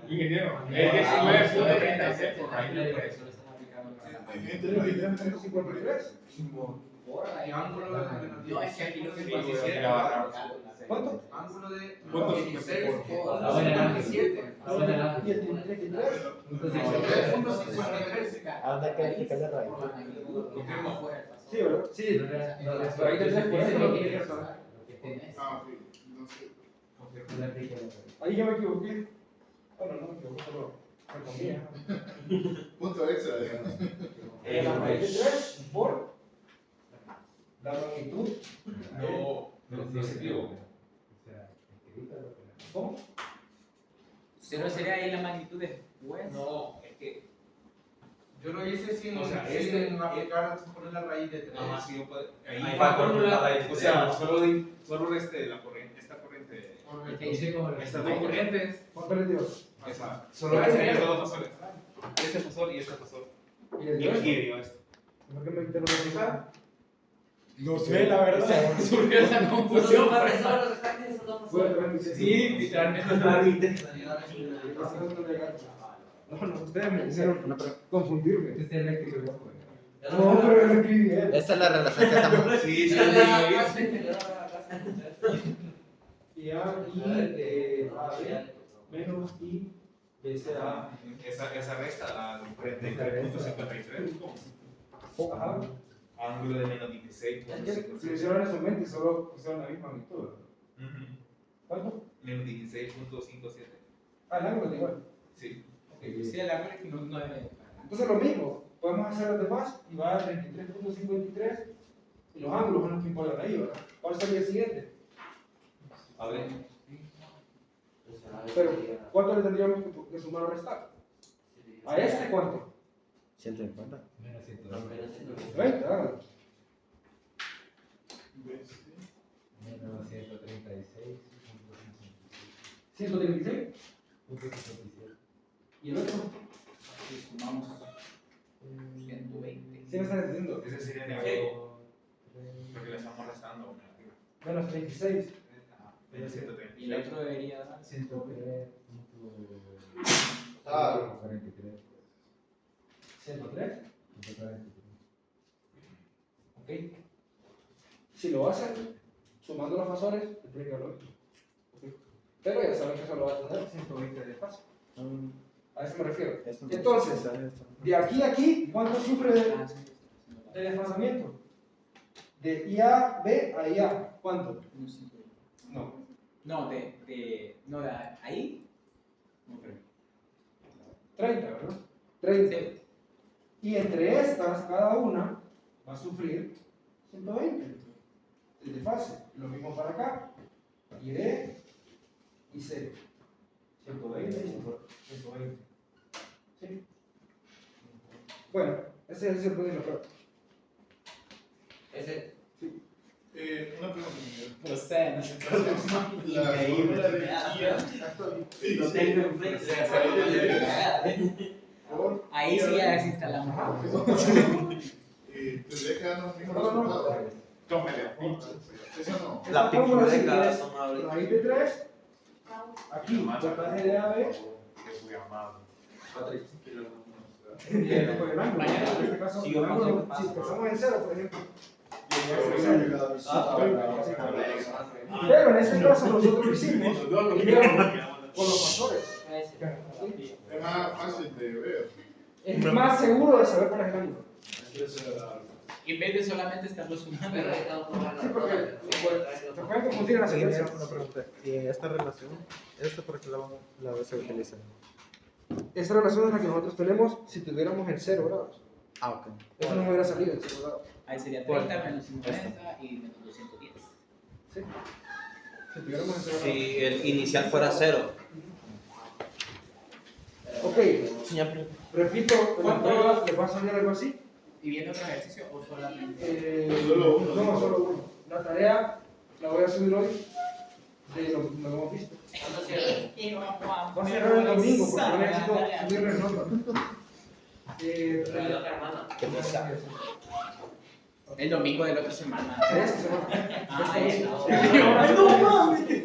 [SPEAKER 7] Ingeniero,
[SPEAKER 2] Es
[SPEAKER 7] es
[SPEAKER 2] 19.37
[SPEAKER 7] 19.37
[SPEAKER 2] por ahí, pero eso lo están aplicando.
[SPEAKER 4] Entre
[SPEAKER 1] 23.53.
[SPEAKER 8] Y ángulo de menos
[SPEAKER 2] No, es que aquí lo que
[SPEAKER 3] Sí,
[SPEAKER 2] pasa es
[SPEAKER 3] voy
[SPEAKER 2] que
[SPEAKER 3] a
[SPEAKER 2] la
[SPEAKER 3] grabar.
[SPEAKER 1] ¿Cuánto?
[SPEAKER 8] ángulo de
[SPEAKER 7] Punto
[SPEAKER 8] 16
[SPEAKER 2] 54.
[SPEAKER 8] por 57.
[SPEAKER 1] ¿Y el 33?
[SPEAKER 6] ¿A dónde hay que aplicar la raíz?
[SPEAKER 1] Sí, ¿verdad? Sí, la raíz de 3 por eso lo que quería saber.
[SPEAKER 4] Ah, ok. Entonces,
[SPEAKER 1] Ahí yo me equivoqué. Bueno, no me equivoqué, solo me comía.
[SPEAKER 4] punto extra.
[SPEAKER 1] La raíz de 3 por la longitud.
[SPEAKER 3] No se equivoca.
[SPEAKER 1] ¿Cómo?
[SPEAKER 2] ¿Cero sería ahí la magnitud después?
[SPEAKER 3] No, es que.
[SPEAKER 8] Yo lo hice sin,
[SPEAKER 3] O sea,
[SPEAKER 8] sin aplicar, sin poner la raíz de 3.
[SPEAKER 3] Ajá, sí, ahí
[SPEAKER 8] Ahí
[SPEAKER 3] va
[SPEAKER 8] va
[SPEAKER 3] con
[SPEAKER 8] con
[SPEAKER 3] la
[SPEAKER 8] la
[SPEAKER 3] raíz. O sea, solo la corriente, esta corriente. Estas dos corrientes.
[SPEAKER 1] ¿Cuánto le dio?
[SPEAKER 3] Esa. Solo que serían estos dos fasores. Este fasor y este fasor.
[SPEAKER 1] ¿Y le
[SPEAKER 3] Y
[SPEAKER 1] dio
[SPEAKER 3] aquí
[SPEAKER 1] eso?
[SPEAKER 3] dio esto.
[SPEAKER 1] ¿Por qué me quité lo
[SPEAKER 6] No sé, la verdad.
[SPEAKER 2] Surgió esa
[SPEAKER 8] Pues
[SPEAKER 2] confusión.
[SPEAKER 1] Voy a traer mi
[SPEAKER 2] Sí, literalmente.
[SPEAKER 1] No, ustedes me hicieron confundirme.
[SPEAKER 5] Este es eléctrico.
[SPEAKER 1] No, pero yo lo escribí bien.
[SPEAKER 6] Esa es la relación que estamos.
[SPEAKER 3] Sí, sí,
[SPEAKER 1] Y A, I, A, B, menos I, B, C, A.
[SPEAKER 3] Esa resta a 43.53.
[SPEAKER 1] Ajá.
[SPEAKER 3] Ángulo de menos
[SPEAKER 1] Es que si lo
[SPEAKER 3] 16.56.
[SPEAKER 1] hicieron eso en mente, solo pusieron la misma magnitud. ¿Cuánto?
[SPEAKER 3] Menos 16.57.
[SPEAKER 1] Ah, el ángulo es igual.
[SPEAKER 3] Sí.
[SPEAKER 2] Sí, el ángulo es que no debe.
[SPEAKER 1] Entonces lo mismo, podemos hacer los demás y va a 33.53 y los ángulos son los que importan ahí, ¿verdad? ¿Cuál sería el siguiente?
[SPEAKER 3] A ver.
[SPEAKER 1] Pero, ¿cuánto le tendríamos que sumar o restar? ¿A este cuánto?
[SPEAKER 6] 150.
[SPEAKER 5] Menos 120.
[SPEAKER 1] 20, hágalo.
[SPEAKER 5] Menos 136.
[SPEAKER 1] 136. ¿Y el otro?
[SPEAKER 2] Si sumamos 120.
[SPEAKER 1] ¿Sí me están entendiendo?
[SPEAKER 3] Ese sería negativo. Porque le estamos restando negativo.
[SPEAKER 1] Menos 36.
[SPEAKER 3] Menos 130.
[SPEAKER 2] Y el otro debería dar.
[SPEAKER 5] 103.
[SPEAKER 4] Ah.
[SPEAKER 5] 43.
[SPEAKER 1] 103.
[SPEAKER 5] 143.
[SPEAKER 1] Ok. Si lo hacen sumando los fasores, tendría que darlo esto. Ok. Pero ya saben que eso lo va a tener 120 de fase. A eso me refiero. Entonces, de aquí a aquí, ¿cuánto sufre de desfasamiento? De IAB a IA, ¿cuánto? No.
[SPEAKER 2] No, no, de ahí. No, pero.
[SPEAKER 1] 30, ¿verdad? 30.
[SPEAKER 2] Sí.
[SPEAKER 1] Y entre estas, cada una va a sufrir 120 de desfase. Lo mismo para acá. Y D y C. 120 y 120. ¿Sí? Bueno, ese es el punto de la prueba.
[SPEAKER 8] Ese.
[SPEAKER 4] Una pregunta, Miguel.
[SPEAKER 2] No sé, no sé.
[SPEAKER 4] La fórmula de IA.
[SPEAKER 8] Lo tengo en flex.
[SPEAKER 2] Ahí sí ya desinstalamos.
[SPEAKER 4] Tendría que darnos los mismos
[SPEAKER 1] No, no, no.
[SPEAKER 4] resultados.
[SPEAKER 3] Tómele.
[SPEAKER 4] Eso no.
[SPEAKER 1] Esta fórmula sí es
[SPEAKER 8] toma
[SPEAKER 1] raíz de 3, aquí, por base de AB,
[SPEAKER 3] Es muy amado.
[SPEAKER 1] y por el ángulo. En este caso, el ángulo, si empezamos en 0, por ejemplo. Pero en este caso nosotros lo hicimos con los factores.
[SPEAKER 4] Es más fácil de ver.
[SPEAKER 1] Es más seguro de saber cuál es el ángulo.
[SPEAKER 2] En vez de solamente estarlo sumando.
[SPEAKER 8] Pero ahí estamos probando
[SPEAKER 1] Sí,
[SPEAKER 8] las
[SPEAKER 1] porque
[SPEAKER 8] cosas.
[SPEAKER 1] se pueden confundir en las
[SPEAKER 6] Y
[SPEAKER 1] sentencias.
[SPEAKER 6] una pregunta, ¿y esta relación, por qué la se utiliza?
[SPEAKER 1] Esta relación es la que nosotros tenemos si tuviéramos el 0 grados.
[SPEAKER 6] Ah, ok.
[SPEAKER 1] Eso no hubiera salido el 0 grados.
[SPEAKER 2] Ahí sería 30 menos 50 y menos 210.
[SPEAKER 1] ¿Sí? Si tuviéramos el 0 grados.
[SPEAKER 9] Si el inicial fuera 0.
[SPEAKER 1] Ok, repito, ¿cuánto les va a salir algo así?
[SPEAKER 2] ¿Y viendo otro ejercicio o solamente?
[SPEAKER 4] Solo uno.
[SPEAKER 1] No, solo uno. La tarea la voy a subir hoy de lo que hemos visto.
[SPEAKER 8] ¿Cuándo cierra?
[SPEAKER 1] Va a cerrar el domingo porque yo necesito subirles notas.
[SPEAKER 8] Pero la otra hermana.
[SPEAKER 2] El domingo de la otra semana.
[SPEAKER 1] Esta semana.
[SPEAKER 2] Ah, ahí
[SPEAKER 8] Ay,
[SPEAKER 2] no mames.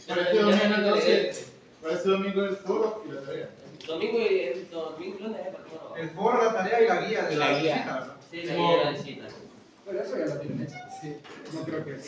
[SPEAKER 4] Para este domingo, entonces, para este domingo el foro y la tarea.
[SPEAKER 8] Domingo y lunes, ¿para qué
[SPEAKER 6] El foro, la tarea y la guía de
[SPEAKER 2] La guía.
[SPEAKER 6] visita, ¿verdad?
[SPEAKER 8] Sí, la guía de la visita.
[SPEAKER 1] Pero eso ya lo tienen hecho.
[SPEAKER 6] Sí, no creo que